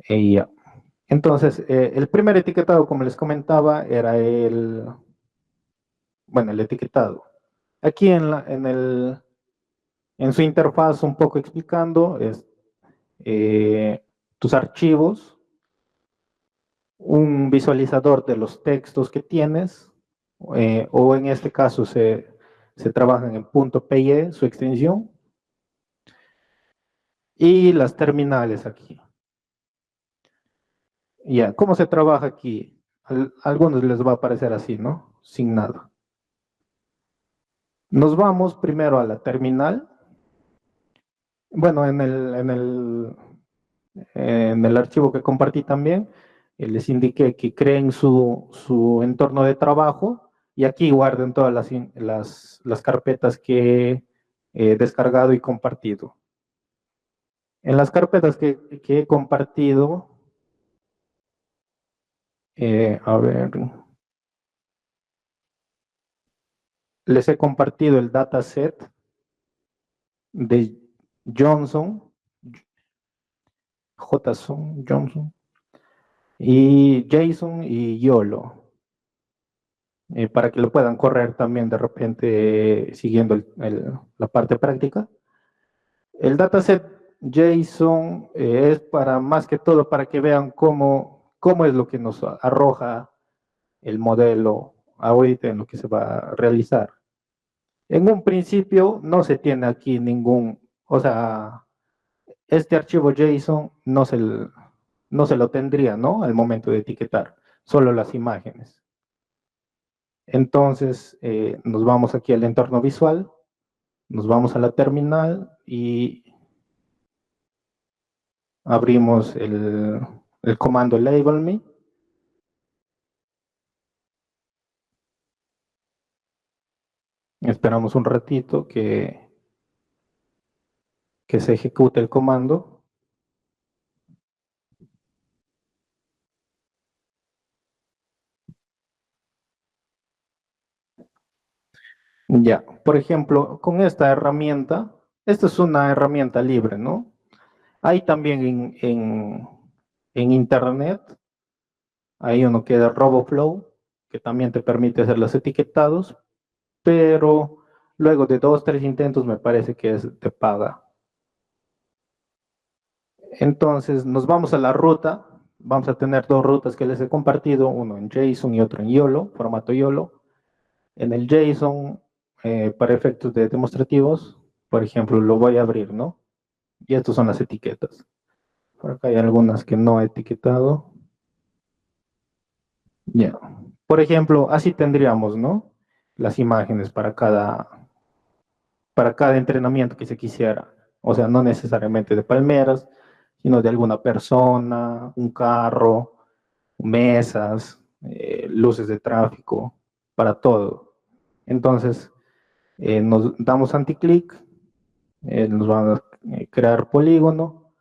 [SPEAKER 1] Ya. Entonces, el primer etiquetado, como les comentaba, era bueno, el etiquetado. Aquí en su interfaz, un poco explicando, tus archivos, un visualizador de los textos que tienes, o en este caso se trabajan en .py, su extensión, y las terminales aquí. Ya, ¿cómo se trabaja aquí? A algunos les va a aparecer así, ¿no? Sin nada. Nos vamos primero a la terminal. Bueno, en el archivo que compartí también, les indiqué que creen su entorno de trabajo y aquí guarden todas las carpetas que he descargado y compartido. En las carpetas que he compartido, a ver, les he compartido el dataset de Johnson, Johnson, y Jason y YOLO, para que lo puedan correr también de repente siguiendo la parte práctica. El dataset JSON es para más que todo para que vean cómo es lo que nos arroja el modelo ahorita en lo que se va a realizar. En un principio no se tiene aquí o sea, este archivo JSON no se lo tendría, ¿no? Al momento de etiquetar, solo las imágenes. Entonces, nos vamos aquí al entorno visual, nos vamos a la terminal y abrimos el comando label me. Esperamos un ratito que se ejecute el comando. Ya, por ejemplo, con esta herramienta, esta es una herramienta libre, ¿no? Hay también en internet, hay uno que es RoboFlow, que también te permite hacer los etiquetados, pero luego de 2, 3 intentos me parece que es de paga. Entonces nos vamos a la ruta, vamos a tener dos rutas que les he compartido, uno en JSON y otro en YOLO, formato YOLO. En el JSON, para efectos demostrativos, por ejemplo, lo voy a abrir, ¿no? Y estas son las etiquetas. Por acá hay algunas que no he etiquetado. Ya. Por ejemplo, así tendríamos, ¿no? Las imágenes para cada entrenamiento que se quisiera. O sea, no necesariamente de palmeras, sino de alguna persona, un carro, mesas, luces de tráfico, para todo. Entonces, nos damos anticlic, nos van a crear polígono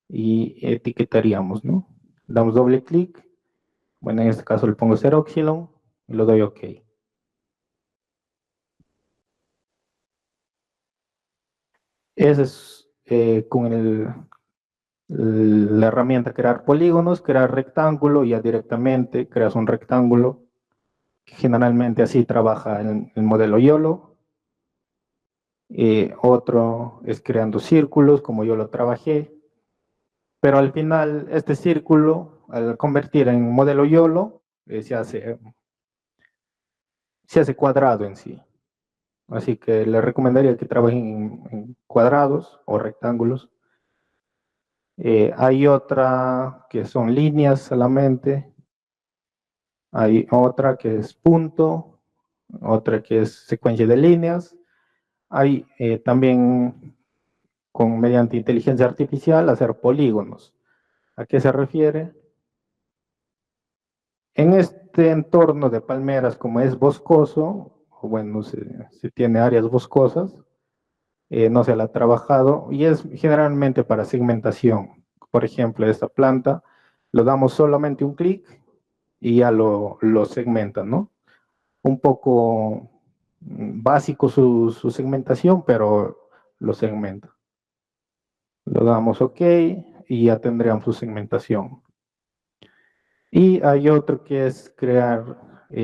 [SPEAKER 1] y etiquetaríamos, ¿no? Damos doble clic, bueno, en este caso le pongo 0 Epsilon y lo doy OK. Ese es con la herramienta crear polígonos, crear rectángulo, ya directamente creas un rectángulo, que generalmente así trabaja el modelo YOLO. Otro es creando círculos, como yo lo trabajé. Pero al final, este círculo, al convertir en modelo YOLO, se hace cuadrado en sí. Así que le recomendaría que trabajen en cuadrados o rectángulos. Hay otra que son líneas solamente. Hay otra que es punto, otra que es secuencia de líneas. Hay también mediante inteligencia artificial hacer polígonos. ¿A qué se refiere? En este entorno de palmeras, como es boscoso, o bueno, se tiene áreas boscosas, no se la ha trabajado y es generalmente para segmentación. Por ejemplo, esta planta, lo damos solamente un clic y ya lo segmenta, ¿no? Un poco básico su segmentación, pero lo segmenta. Lo damos OK y ya tendríamos su segmentación. Y hay otro que es crear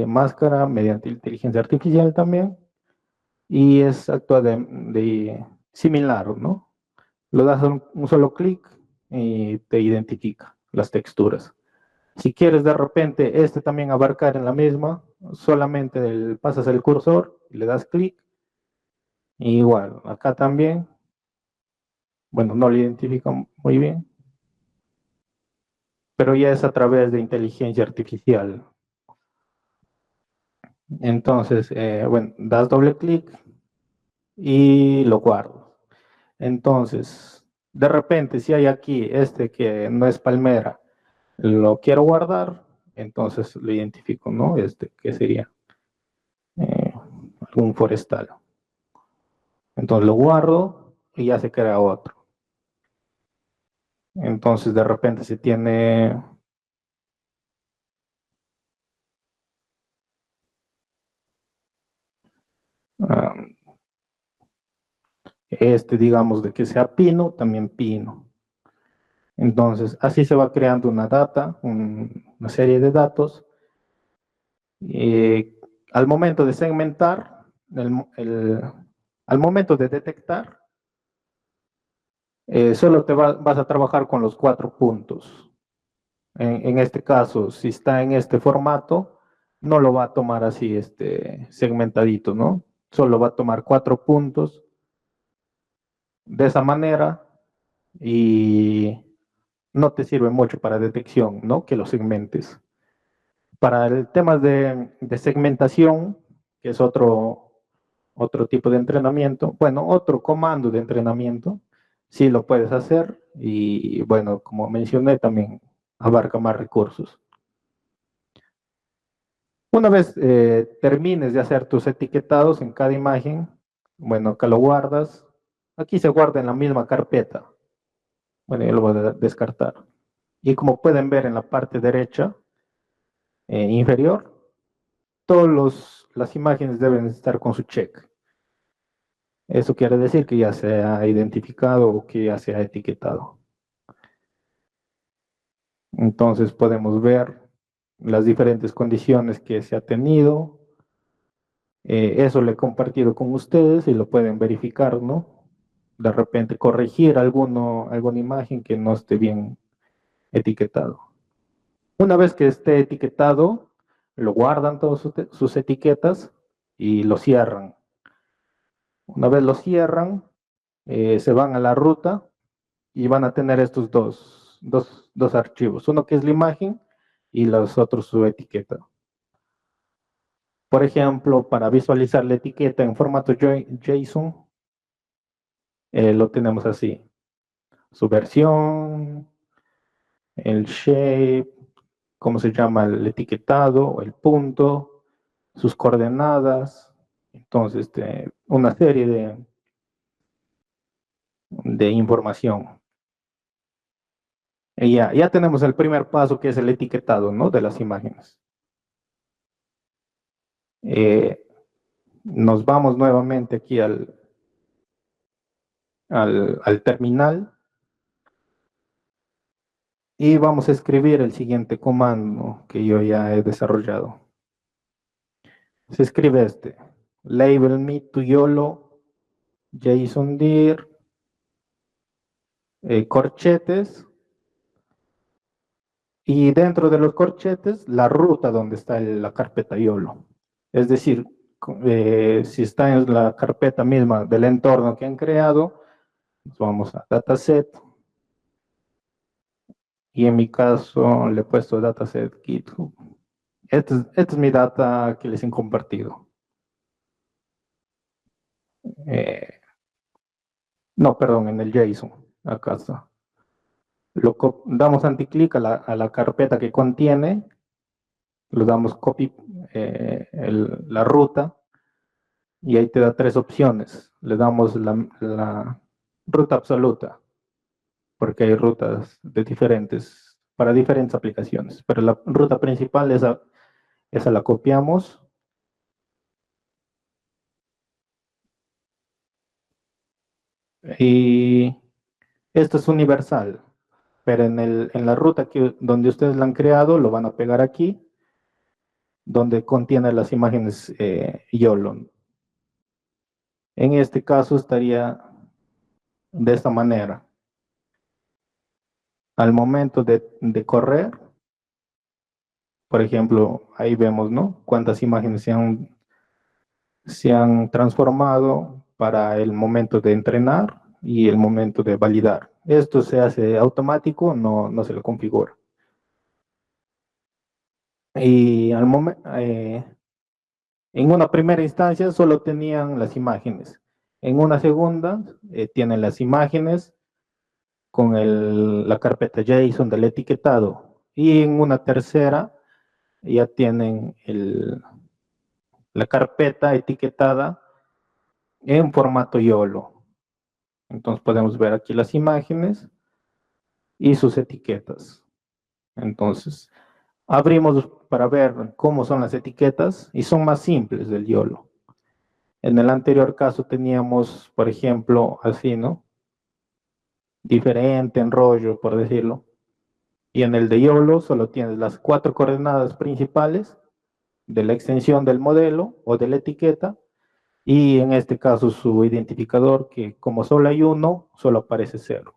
[SPEAKER 1] máscara mediante inteligencia artificial también. Y actúa de similar, ¿no? Lo das un solo clic y te identifica las texturas. Si quieres de repente también abarcar en la misma, solamente pasas el cursor y le das clic. Y igual, acá también, bueno, no lo identifica muy bien, pero ya es a través de inteligencia artificial. Entonces, bueno, das doble clic y lo guardo. Entonces, de repente, si hay aquí que no es palmera, lo quiero guardar, entonces lo identifico, ¿no? Que sería eh, algún forestal. Entonces lo guardo y ya se crea otro. Entonces, de repente se tiene digamos, de que sea pino, también pino. Entonces, así se va creando una data, una serie de datos. Al momento de segmentar, al momento de detectar, solo vas a trabajar con los 4 puntos. En este caso, si está en este formato, no lo va a tomar así segmentadito, ¿no? Solo va a tomar 4 puntos de esa manera y no te sirve mucho para detección, ¿no? Que lo segmentes. Para el tema de segmentación, que es otro tipo de entrenamiento, bueno, otro comando de entrenamiento, sí lo puedes hacer y bueno, como mencioné, también abarca más recursos. Una vez termines de hacer tus etiquetados en cada imagen, bueno, acá lo guardas. Aquí se guarda en la misma carpeta. Bueno, yo lo voy a descartar. Y como pueden ver en la parte derecha inferior, todas las imágenes deben estar con su check. Eso quiere decir que ya se ha identificado o que ya se ha etiquetado. Entonces podemos ver las diferentes condiciones que se ha tenido. Eso lo he compartido con ustedes y lo pueden verificar, ¿no? De repente corregir alguna imagen que no esté bien etiquetado. Una vez que esté etiquetado, lo guardan todas sus etiquetas y lo cierran. Una vez lo cierran, se van a la ruta y van a tener estos dos archivos. Uno que es la imagen y los otros su etiqueta. Por ejemplo, para visualizar la etiqueta en formato JSON, lo tenemos así. Su versión, el shape, cómo se llama el etiquetado, el punto, sus coordenadas. Entonces, una serie de información. Y ya tenemos el primer paso, que es el etiquetado, ¿no? De las imágenes. Nos vamos nuevamente aquí al terminal y vamos a escribir el siguiente comando que yo ya he desarrollado. Se escribe label me to YOLO JSON dir, corchetes, y dentro de los corchetes la ruta donde está la carpeta YOLO. Es decir, si está en la carpeta misma del entorno que han creado, nos vamos a dataset, y en mi caso le he puesto dataset GitHub. Esta es mi data que les he compartido. No, perdón, en el JSON, acá está. Damos anticlic a la carpeta que contiene, le damos copy la ruta, y ahí te da 3 opciones. Le damos la ruta absoluta, porque hay rutas para diferentes aplicaciones, pero la ruta principal, esa la copiamos. Y esto es universal, pero en la ruta donde ustedes la han creado, lo van a pegar aquí, donde contiene las imágenes YOLO. En este caso estaría de esta manera. Al momento de correr, por ejemplo, ahí vemos, ¿no?, cuántas imágenes se han transformado para el momento de entrenar y el momento de validar. Esto se hace automático, no se lo configura. Y en una primera instancia solo tenían las imágenes. En una segunda tienen las imágenes con la carpeta JSON del etiquetado. Y en una tercera ya tienen la carpeta etiquetada en formato YOLO. Entonces podemos ver aquí las imágenes y sus etiquetas. Entonces abrimos para ver cómo son las etiquetas y son más simples del YOLO. En el anterior caso teníamos, por ejemplo, así, ¿no?, diferente en rollo, por decirlo. Y en el de YOLO solo tienes las 4 coordenadas principales de la extensión del modelo o de la etiqueta, y en este caso su identificador, que como solo hay uno, solo aparece 0.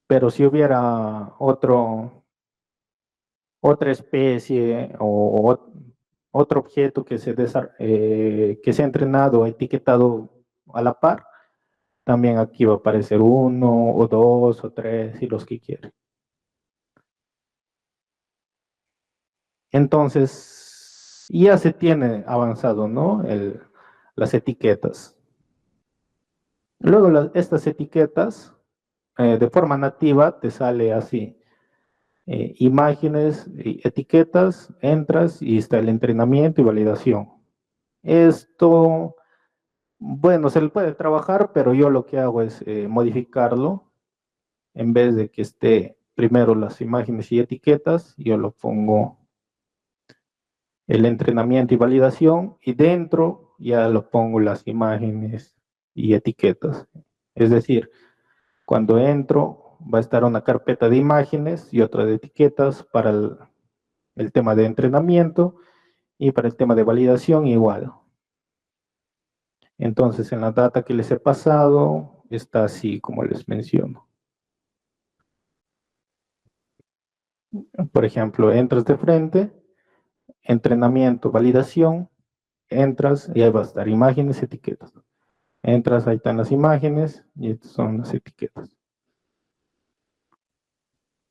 [SPEAKER 1] Pero si hubiera otra especie o otro objeto que se ha entrenado o etiquetado a la par, también aquí va a aparecer 1 o 2 o 3 y los que quieren. Entonces, ya se tiene avanzado, ¿no?, las etiquetas. Luego estas etiquetas, de forma nativa, te sale así. Imágenes, etiquetas, entras y está el entrenamiento y validación. Esto, bueno, se le puede trabajar, pero yo lo que hago es modificarlo. En vez de que esté primero las imágenes y etiquetas, yo lo pongo el entrenamiento y validación, y dentro ya lo pongo las imágenes y etiquetas. Es decir, cuando entro va a estar una carpeta de imágenes y otra de etiquetas para el tema de entrenamiento, y para el tema de validación igual. Entonces en la data que les he pasado está así como les menciono. Por ejemplo, entras de frente, entrenamiento, validación, entras y ahí va a estar imágenes, etiquetas. Entras, ahí están las imágenes y estas son las etiquetas.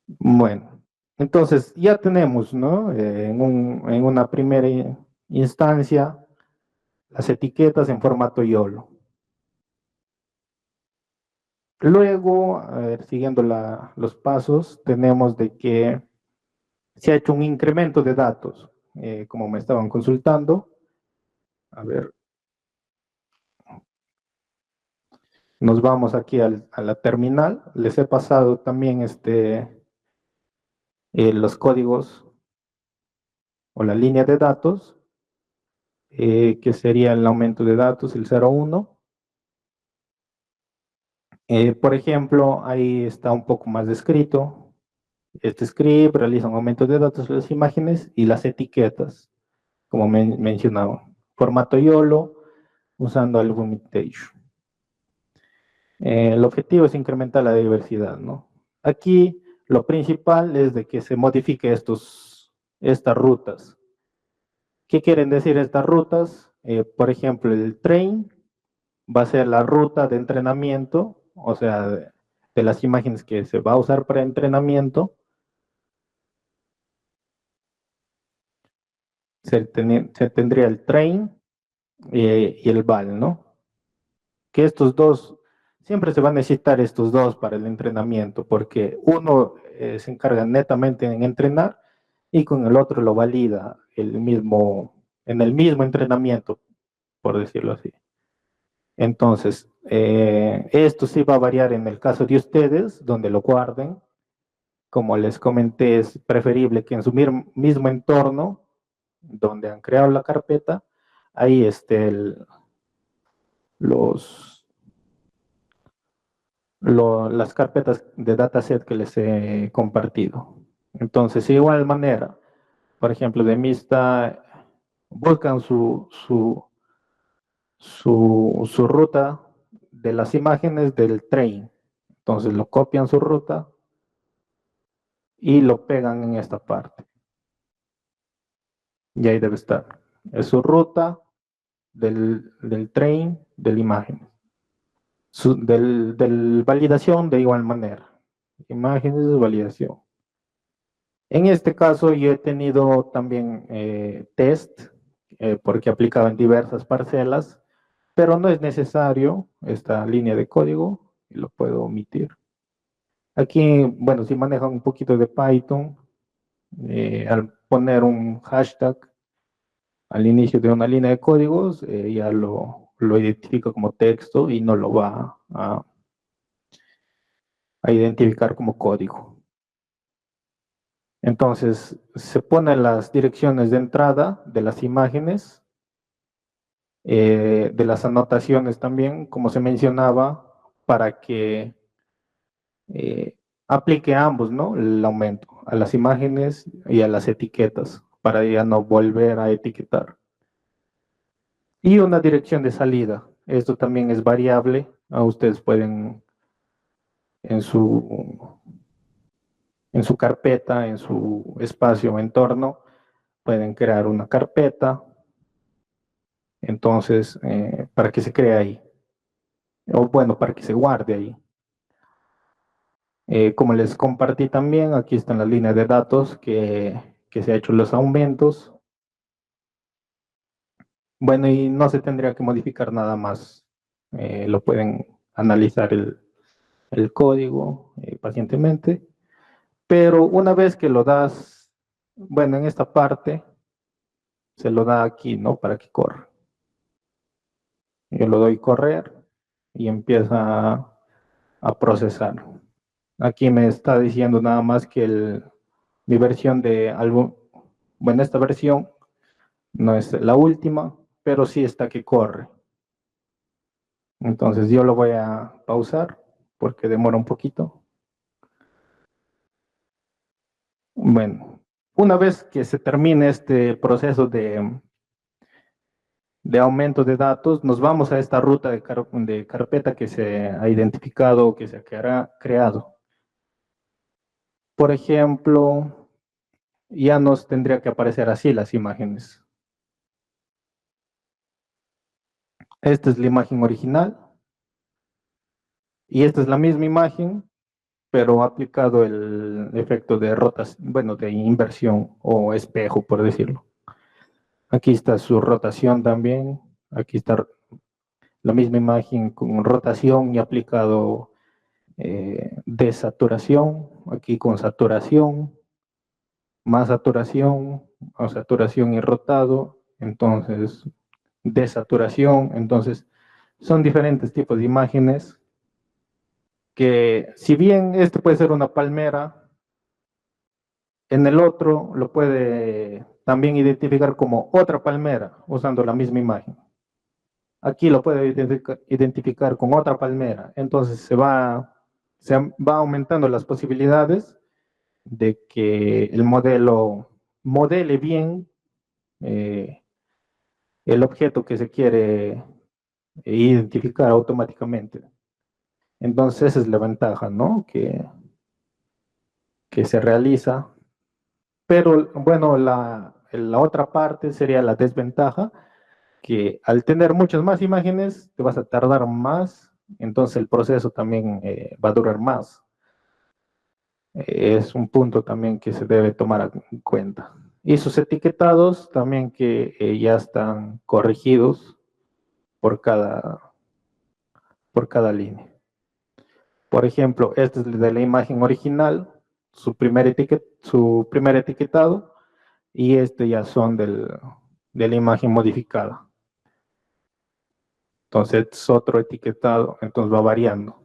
[SPEAKER 1] Bueno, entonces ya tenemos, ¿no?, en una primera instancia las etiquetas en formato YOLO. Luego, a ver, siguiendo los pasos, tenemos de que se ha hecho un incremento de datos, como me estaban consultando. A ver, nos vamos aquí a la terminal. Les he pasado también los códigos o la línea de datos, que sería el aumento de datos, el 01. Por ejemplo, ahí está un poco más descrito. Este script realiza un aumento de datos de las imágenes y las etiquetas, como mencionaba. Formato YOLO, usando Album Imitation. El objetivo es incrementar la diversidad, ¿no? Aquí lo principal es de que se modifique estas rutas. ¿Qué quieren decir estas rutas? Por ejemplo, el train va a ser la ruta de entrenamiento, o sea, de las imágenes que se va a usar para entrenamiento. Se tendría el train y el val, ¿no? Que estos dos, siempre se van a necesitar estos dos para el entrenamiento, porque uno se encarga netamente en entrenar y con el otro lo valida en el mismo entrenamiento, por decirlo así. Entonces, esto sí va a variar en el caso de ustedes, donde lo guarden. Como les comenté, es preferible que en su mismo entorno, donde han creado la carpeta, ahí los, las carpetas de dataset que les he compartido. Entonces, de igual manera, por ejemplo, de Mista, buscan su ruta de las imágenes del tren. Entonces, lo copian su ruta y lo pegan en esta parte. Y ahí debe estar. Es su ruta del tren de la imagen. Del validación de igual manera. Imágenes de validación. En este caso yo he tenido también test porque aplicaba en diversas parcelas, pero no es necesario esta línea de código y lo puedo omitir. Aquí, bueno, si manejan un poquito de Python, al poner un hashtag al inicio de una línea de códigos, ya lo identifica como texto y no lo va a identificar como código. Entonces, se ponen las direcciones de entrada de las imágenes, de las anotaciones también, como se mencionaba, para que aplique a ambos, ¿no? El aumento, a las imágenes y a las etiquetas, para ya no volver a etiquetar. Y una dirección de salida. Esto también es variable. Ustedes pueden en su carpeta, en su espacio o entorno, pueden crear una carpeta. Entonces, para que se cree ahí. O bueno, para que se guarde ahí. Como les compartí también, aquí están las líneas de datos que se ha hecho los aumentos. Bueno, y no se tendría que modificar nada más. Lo pueden analizar el código pacientemente. Pero una vez que lo das, bueno, en esta parte, se lo da aquí, ¿no? Para que corra. Yo lo doy correr y empieza a procesar. Aquí me está diciendo nada más que mi versión de algo, bueno, esta versión no es la última, pero sí está que corre. Entonces yo lo voy a pausar porque demora un poquito. Bueno, una vez que se termine este proceso de aumento de datos, nos vamos a esta ruta de carpeta que se ha identificado o que se ha creado. Por ejemplo, ya nos tendría que aparecer así las imágenes. Esta es la imagen original y esta es la misma imagen, pero ha aplicado el efecto de rotación, bueno, de inversión o espejo, por decirlo. Aquí está su rotación también. Aquí está la misma imagen con rotación y aplicado desaturación. Aquí con saturación, más saturación, o saturación y rotado. Entonces, desaturación. Entonces, son diferentes tipos de imágenes que, si bien este puede ser una palmera, en el otro lo puede también identificar como otra palmera usando la misma imagen. Aquí lo puede identificar con otra palmera. Entonces se va aumentando las posibilidades de que el modelo modele bien eh, el objeto que se quiere identificar automáticamente. Entonces esa es la ventaja, ¿no? Que se realiza. Pero bueno, la otra parte sería la desventaja, que al tener muchas más imágenes te vas a tardar más, entonces el proceso también va a durar más. Es un punto también que se debe tomar en cuenta. Y sus etiquetados también que ya están corregidos por por cada línea. Por ejemplo, este es de la imagen original, su primer etiquetado, y este ya son de la imagen modificada. Entonces es otro etiquetado, entonces va variando.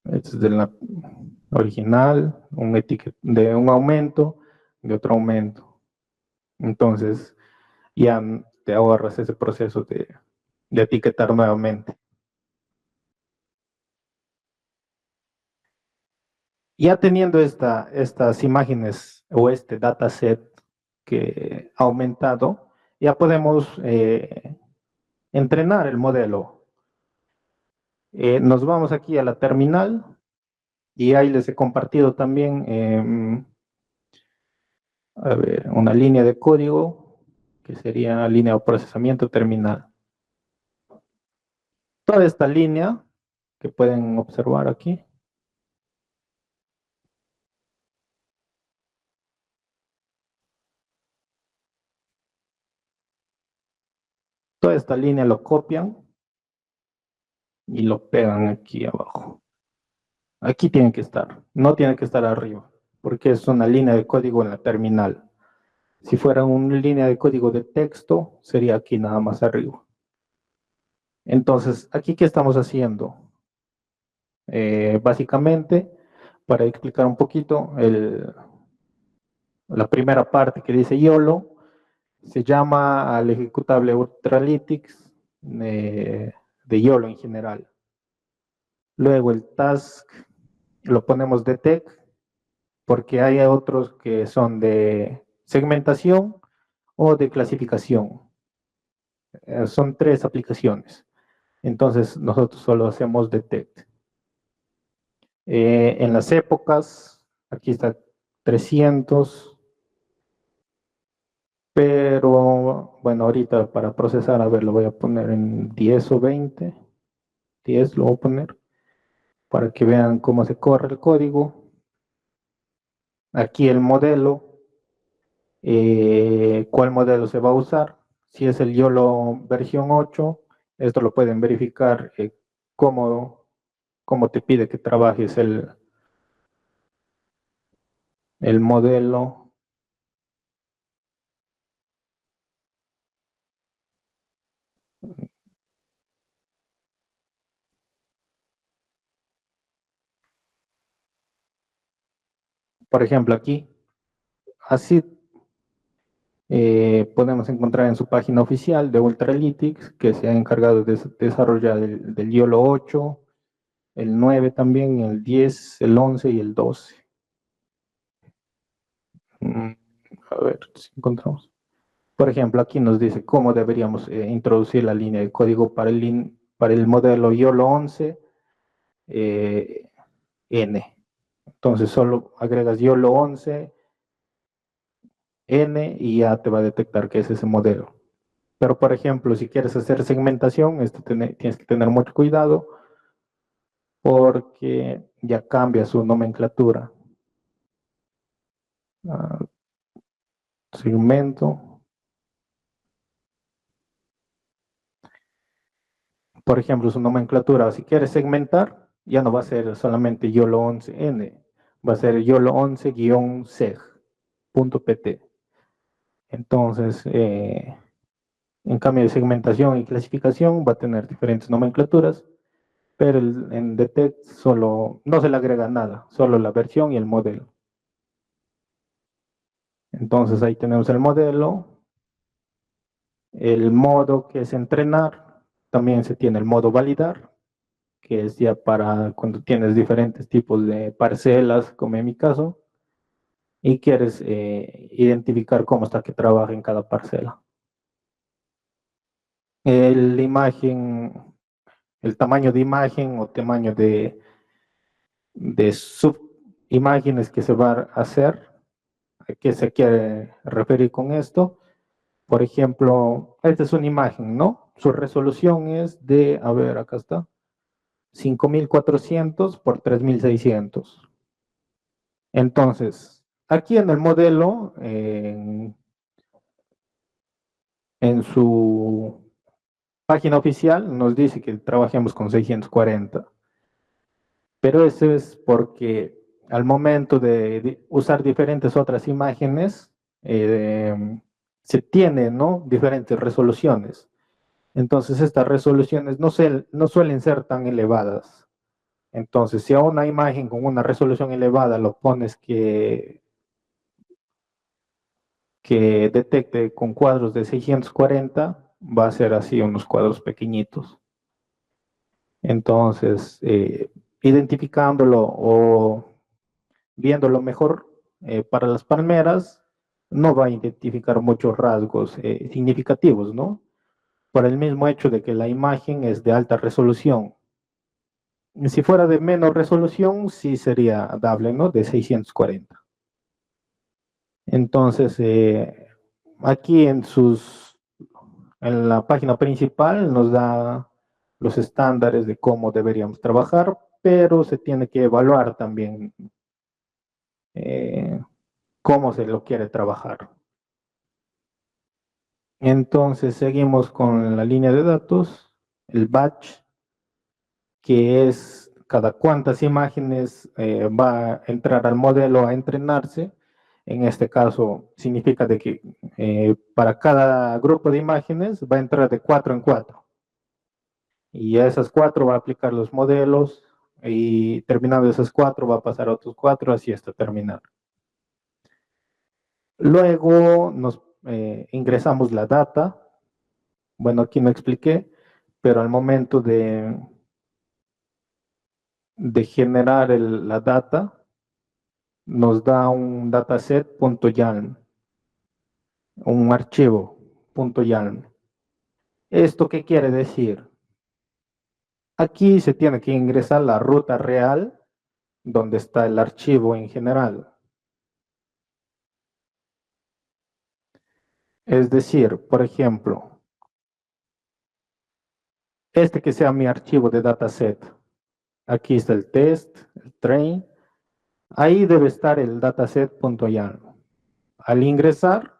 [SPEAKER 1] Este es de la original, de un aumento, de otro aumento. Entonces ya te ahorras ese proceso de etiquetar nuevamente. Ya teniendo estas imágenes o este dataset que ha aumentado, ya podemos entrenar el modelo. Nos vamos aquí a la terminal y ahí les he compartido también a ver, una línea de código que sería línea de procesamiento terminal. Toda esta línea que pueden observar aquí, toda esta línea lo copian y lo pegan aquí abajo. Aquí tiene que estar, no tiene que estar arriba, porque es una línea de código en la terminal. Si fuera una línea de código de texto, sería aquí nada más arriba. Entonces, aquí, ¿qué estamos haciendo? Básicamente, para explicar un poquito, la primera parte que dice YOLO, se llama al ejecutable Ultralytics de YOLO en general. Luego el task lo ponemos de tech, porque hay otros que son de segmentación o de clasificación. Son tres aplicaciones. Entonces nosotros solo hacemos detect. En las épocas, aquí está 300, pero bueno, ahorita para procesar, a ver, lo voy a poner en 10 o 20. 10 lo voy a poner para que vean cómo se corre el código. Aquí el modelo, cuál modelo se va a usar. Si es el YOLO versión 8, esto lo pueden verificar cómo, cómo te pide que trabajes el modelo. Por ejemplo, aquí, así podemos encontrar en su página oficial de Ultralytics, que se ha encargado de desarrollar del YOLO 8, el 9 también, el 10, el 11 y el 12. Mm, A ver si encontramos. Por ejemplo, aquí nos dice cómo deberíamos introducir la línea de código para el modelo YOLO 11 N. Entonces solo agregas YOLO 11 N y ya te va a detectar que es ese modelo. Pero por ejemplo, si quieres hacer segmentación, tienes que tener mucho cuidado porque ya cambia su nomenclatura. Ah, segmento. Por ejemplo, su nomenclatura, si quieres segmentar, ya no va a ser solamente YOLO 11N, va a ser YOLO 11-seg.pt. Entonces, en cambio de segmentación y clasificación, va a tener diferentes nomenclaturas, pero en detect solo, no se le agrega nada, solo la versión y el modelo. Entonces ahí tenemos el modelo, el modo que es entrenar, también se tiene el modo validar, que es ya para cuando tienes diferentes tipos de parcelas, como en mi caso, y quieres identificar cómo está que trabaja en cada parcela. La imagen el tamaño de imagen o tamaño de subimágenes que se va a hacer. ¿A qué se quiere referir con esto? Por ejemplo, esta es una imagen, ¿no? Su resolución es de, a ver, acá está, 5400 por 3600. Entonces, aquí en el modelo, en su página oficial, nos dice que trabajemos con 640. Pero eso es porque al momento de usar diferentes otras imágenes, se tienen, ¿no?, diferentes resoluciones. Entonces, estas resoluciones no suelen ser tan elevadas. Entonces, si a una imagen con una resolución elevada lo pones que detecte con cuadros de 640, va a ser así unos cuadros pequeñitos. Entonces, identificándolo o viéndolo mejor para las palmeras, no va a identificar muchos rasgos significativos, ¿no? Por el mismo hecho de que la imagen es de alta resolución. Si fuera de menor resolución, sí sería dable, ¿no? De 640. Entonces, aquí en la página principal nos da los estándares de cómo deberíamos trabajar, pero se tiene que evaluar también cómo se lo quiere trabajar. Entonces seguimos con la línea de datos, el batch, que es cada cuántas imágenes va a entrar al modelo a entrenarse. En este caso significa de que para cada grupo de imágenes va a entrar de 4 en 4. Y a esas 4 va a aplicar los modelos y terminando esas 4 va a pasar a otros 4, así hasta terminar. Luego nos ingresamos la data. Bueno, aquí no expliqué, pero al momento de generar la data, nos da un dataset.yalm, un archivo .yalm. ¿Esto qué quiere decir? Aquí se tiene que ingresar la ruta real donde está el archivo en general. Es decir, por ejemplo, este que sea mi archivo de dataset. Aquí está el test, el train. Ahí debe estar el dataset.yalm. Al ingresar,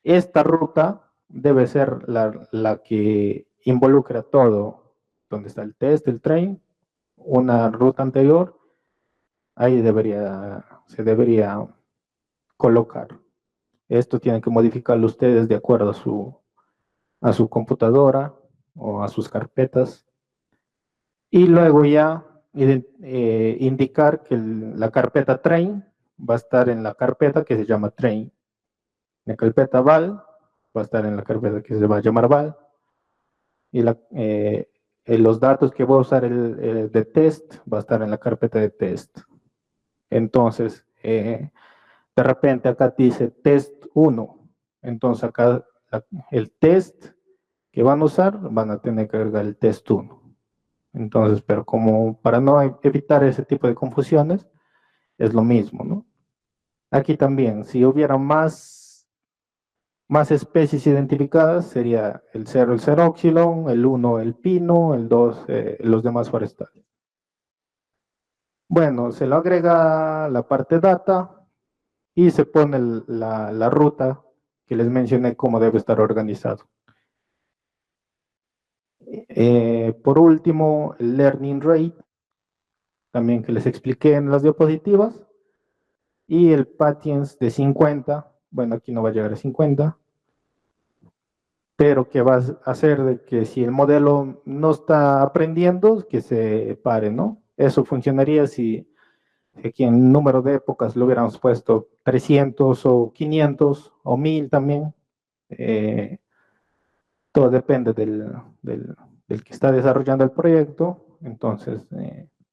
[SPEAKER 1] esta ruta debe ser la que involucra todo, donde está el test, el train, una ruta anterior, ahí se debería colocar. Esto tienen que modificarlo ustedes de acuerdo a su computadora o a sus carpetas. Y luego ya indicar que la carpeta train va a estar en la carpeta que se llama train. La carpeta val va a estar en la carpeta que se va a llamar val. Y los datos que voy a usar de test va a estar en la carpeta de test. Entonces, de repente acá dice test 1. Entonces acá el test que van a usar van a tener que agregar el test 1. Entonces, pero como para no evitar ese tipo de confusiones, es lo mismo, ¿no? Aquí también, si hubiera más especies identificadas, sería el 0 el xeroxilon, el 1 el pino, el 2 los demás forestales. Bueno, se lo agrega la parte data y se pone la ruta que les mencioné cómo debe estar organizado. Por último, el learning rate, también que les expliqué en las diapositivas, y el patience de 50, bueno, aquí no va a llegar a 50, pero que va a hacer de que si el modelo no está aprendiendo, que se pare, ¿no? Eso funcionaría si aquí en número de épocas lo hubiéramos puesto 300 o 500 o 1000 también. Todo depende del que está desarrollando el proyecto, entonces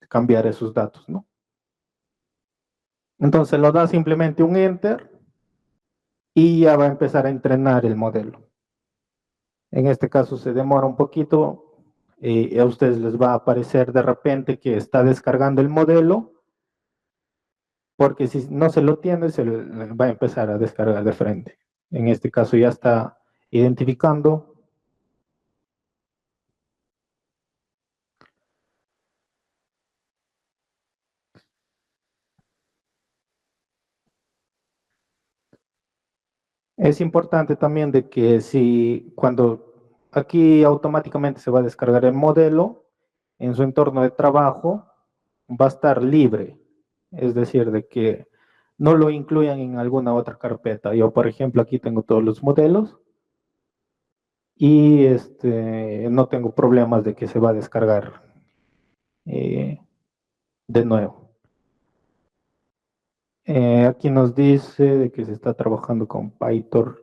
[SPEAKER 1] cambiar esos datos, ¿no? Entonces lo da simplemente un enter y ya va a empezar a entrenar el modelo. En este caso se demora un poquito a ustedes les va a aparecer de repente que está descargando el modelo, porque si no se lo tiene, se le va a empezar a descargar de frente. En este caso ya está identificando. Es importante también de que si cuando aquí automáticamente se va a descargar el modelo, en su entorno de trabajo va a estar libre, es decir, de que no lo incluyan en alguna otra carpeta. Yo, por ejemplo, aquí tengo todos los modelos y no tengo problemas de que se va a descargar eh, de nuevo. Aquí nos dice de que se está trabajando con PyTorch.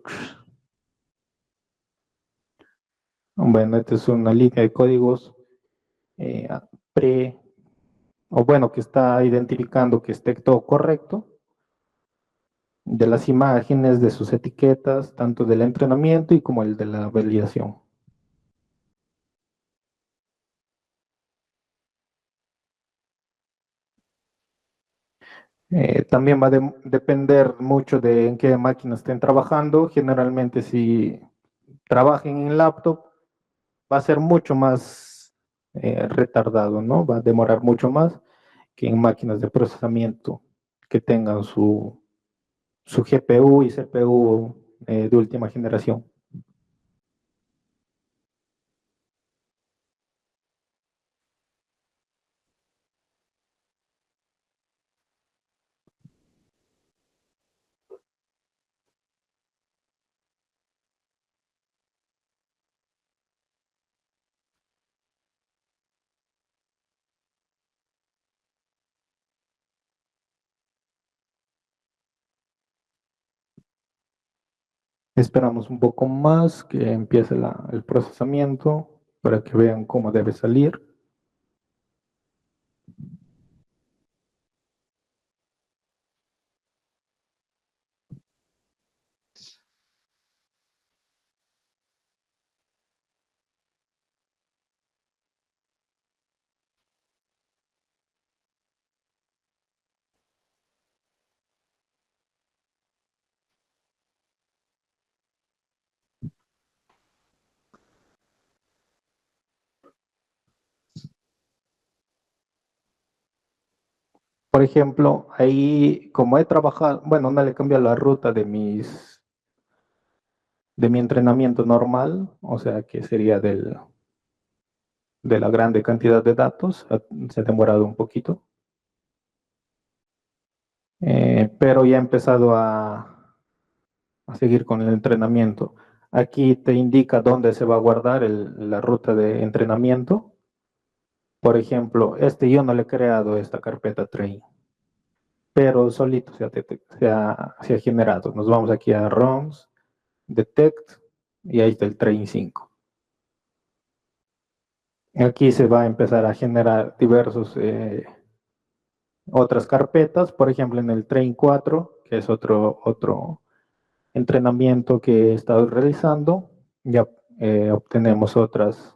[SPEAKER 1] Bueno, esta es una línea de códigos eh, pre, o bueno, que está identificando que esté todo correcto de las imágenes, de sus etiquetas, tanto del entrenamiento y como el de la validación. También va a depender mucho de en qué máquina estén trabajando. Generalmente si trabajen en laptop va a ser mucho más retardado, ¿no? Va a demorar mucho más que en máquinas de procesamiento que tengan su GPU y CPU de última generación. Esperamos un poco más que empiece el procesamiento para que vean cómo debe salir. Por ejemplo, ahí como he trabajado, bueno, no le cambio la ruta de mi entrenamiento normal, o sea que sería de la grande cantidad de datos, se ha demorado un poquito, pero ya he empezado a seguir con el entrenamiento. Aquí te indica dónde se va a guardar la ruta de entrenamiento. Por ejemplo, yo no le he creado esta carpeta train, pero solito se ha generado. Nos vamos aquí a ROMs, Detect, y ahí está el train 5. Aquí se va a empezar a generar diversos otras carpetas, por ejemplo en el train 4, que es otro entrenamiento que he estado realizando, ya obtenemos otras,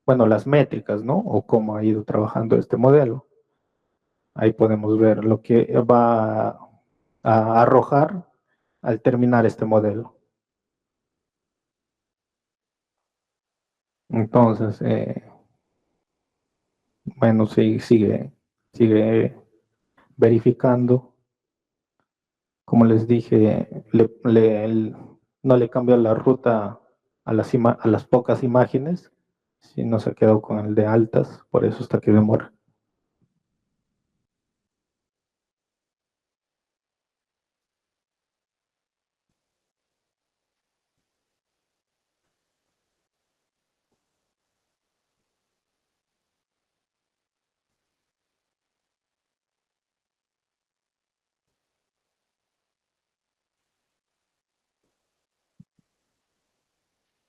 [SPEAKER 1] bueno, las métricas, ¿no? O cómo ha ido trabajando este modelo. Ahí podemos ver lo que va a arrojar al terminar este modelo. Entonces, bueno, sí, sigue verificando. Como les dije, no le cambió la ruta a las pocas imágenes, sino se quedó con el de altas, por eso está que demora.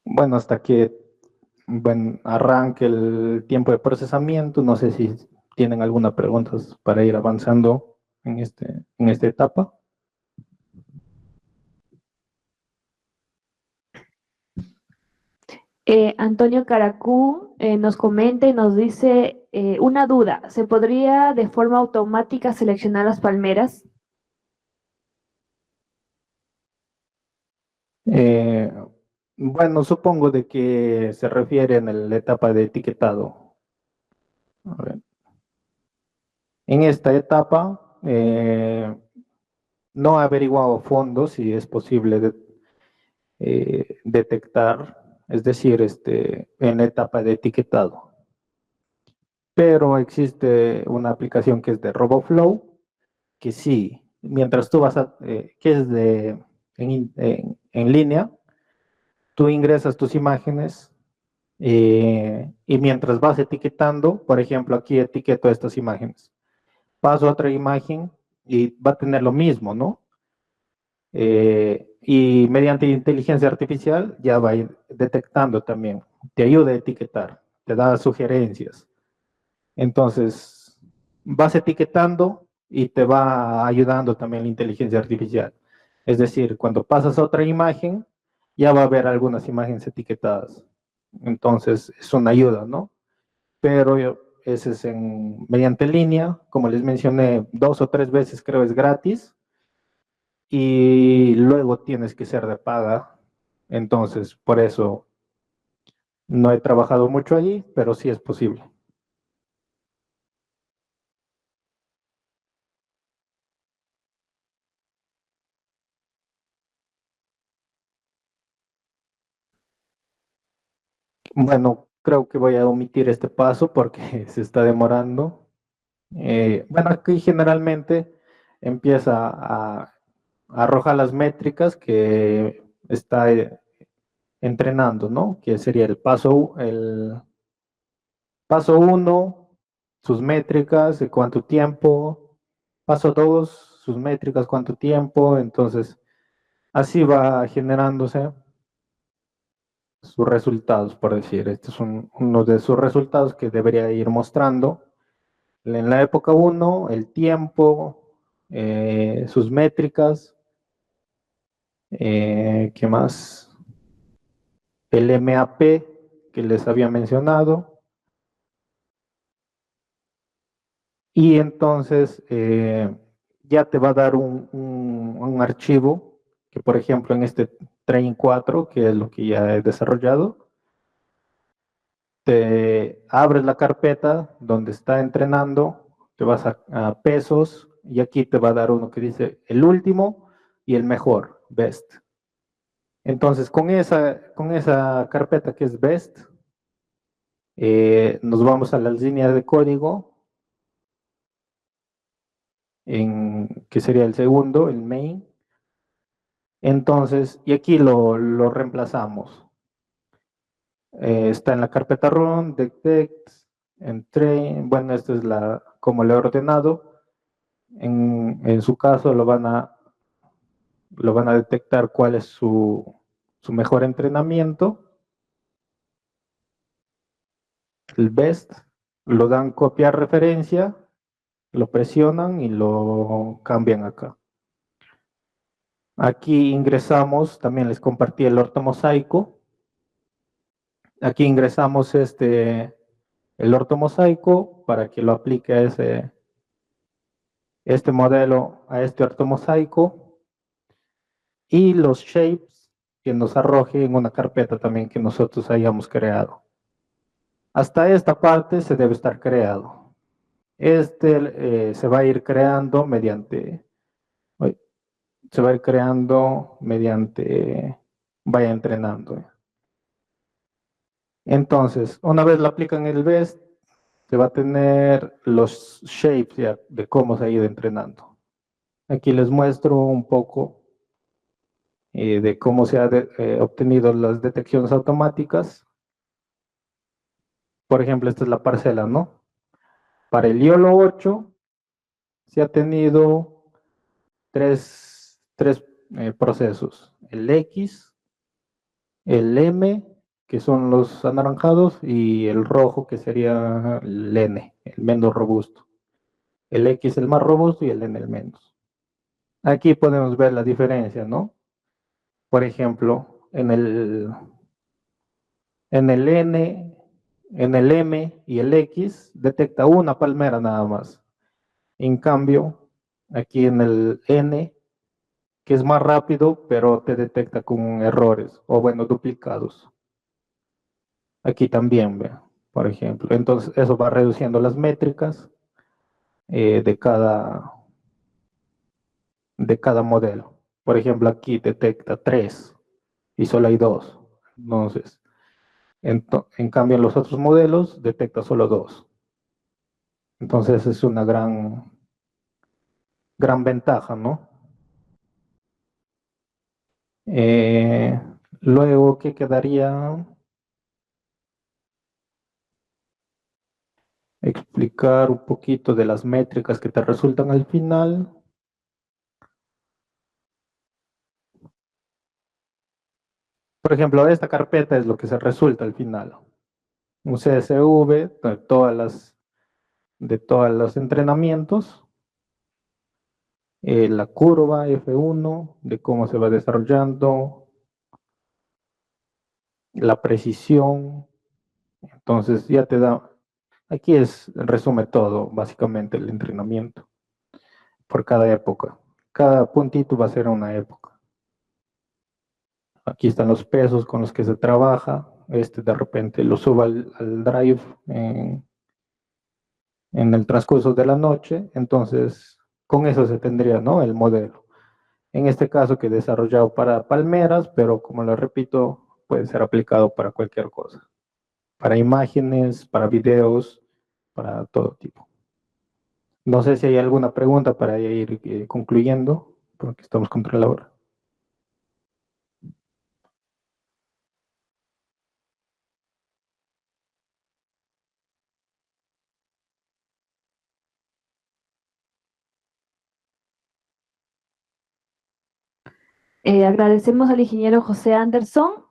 [SPEAKER 1] Bueno, hasta que arranque el tiempo de procesamiento, no sé si tienen alguna pregunta para ir avanzando en esta etapa.
[SPEAKER 3] Antonio Caracú nos comenta y nos dice una duda, ¿se podría de forma automática seleccionar las palmeras?
[SPEAKER 1] Eh, bueno, supongo de que se refiere en la etapa de etiquetado. A ver. En esta etapa no he averiguado a fondo si es posible detectar, es decir, en la etapa de etiquetado. Pero existe una aplicación que es de RoboFlow, que sí, mientras tú que es en línea, tú ingresas tus imágenes y mientras vas etiquetando, por ejemplo, aquí etiqueto estas imágenes, paso a otra imagen y va a tener lo mismo, ¿no? Y mediante inteligencia artificial ya va a ir detectando también, te ayuda a etiquetar, te da sugerencias. Entonces, vas etiquetando y te va ayudando también la inteligencia artificial. Es decir, cuando pasas a otra imagen, ya va a haber algunas imágenes etiquetadas. Entonces, es una ayuda, ¿no? Pero ese es mediante línea, como les mencioné, 2 o 3 veces creo es gratis y luego tienes que ser de paga. Entonces, por eso no he trabajado mucho allí, pero sí es posible. Bueno, creo que voy a omitir este paso porque se está demorando. Bueno, aquí generalmente empieza a arrojar las métricas que está entrenando, ¿no? Que sería el paso 1, sus métricas, de cuánto tiempo. Paso 2, sus métricas, cuánto tiempo. Entonces, así va generándose sus resultados, por decir. Este es uno de sus resultados que debería ir mostrando. En la época 1, el tiempo, sus métricas, ¿qué más? El MAP que les había mencionado. Y entonces ya te va a dar un archivo que, por ejemplo, en este Train 4, que es lo que ya he desarrollado, te abres la carpeta donde está entrenando, te vas a pesos y aquí te va a dar uno que dice el último y el mejor, best. Entonces, con esa carpeta que es best, nos vamos a las líneas de código, que sería el segundo, el main. Entonces, y aquí lo reemplazamos. Está en la carpeta run, detect, en train. Bueno, esto es como lo he ordenado. En su caso lo van a detectar cuál es su mejor entrenamiento, el best, lo dan copiar referencia, lo presionan y lo cambian acá. Aquí ingresamos, también les compartí el ortomosaico. Aquí ingresamos el ortomosaico para que lo aplique a este modelo, a este ortomosaico. Y los shapes que nos arroje en una carpeta también que nosotros hayamos creado. Hasta esta parte se debe estar creado. Se va a ir creando vaya entrenando. Entonces, una vez lo aplican el BEST, se va a tener los shapes ya de cómo se ha ido entrenando. Aquí les muestro un poco de cómo se ha obtenido las detecciones automáticas. Por ejemplo, esta es la parcela, ¿no? Para el YOLO 8 se ha tenido tres procesos. El X, el M, que son los anaranjados, y el rojo, que sería el N, el menos robusto. El X el más robusto y el N el menos. Aquí podemos ver la diferencia, ¿no? Por ejemplo, En el N, en el M y el X detecta una palmera nada más. En cambio, aquí en el N, que es más rápido, pero te detecta con errores o bueno, duplicados. Aquí también, vea, por ejemplo. Entonces, eso va reduciendo las métricas de cada modelo. Por ejemplo, aquí detecta 3 y solo hay 2. Entonces, en cambio, en los otros modelos detecta solo 2. Entonces, es una gran ventaja, ¿no? Eh, Luego, ¿qué quedaría? Explicar un poquito de las métricas que te resultan al final. Por ejemplo, esta carpeta es lo que se resulta al final. Un CSV de todos los entrenamientos, la curva F1 de cómo se va desarrollando, la precisión. Entonces ya te da, aquí resume todo, básicamente el entrenamiento por cada época. Cada puntito va a ser una época. Aquí están los pesos con los que se trabaja. De repente lo subo al Drive en el transcurso de la noche. Entonces, con eso se tendría, ¿no? El modelo. En este caso que he desarrollado para palmeras, pero como lo repito, puede ser aplicado para cualquier cosa. Para imágenes, para videos, para todo tipo. No sé si hay alguna pregunta para ir concluyendo, porque estamos contra la hora.
[SPEAKER 3] Agradecemos al ingeniero José Anderson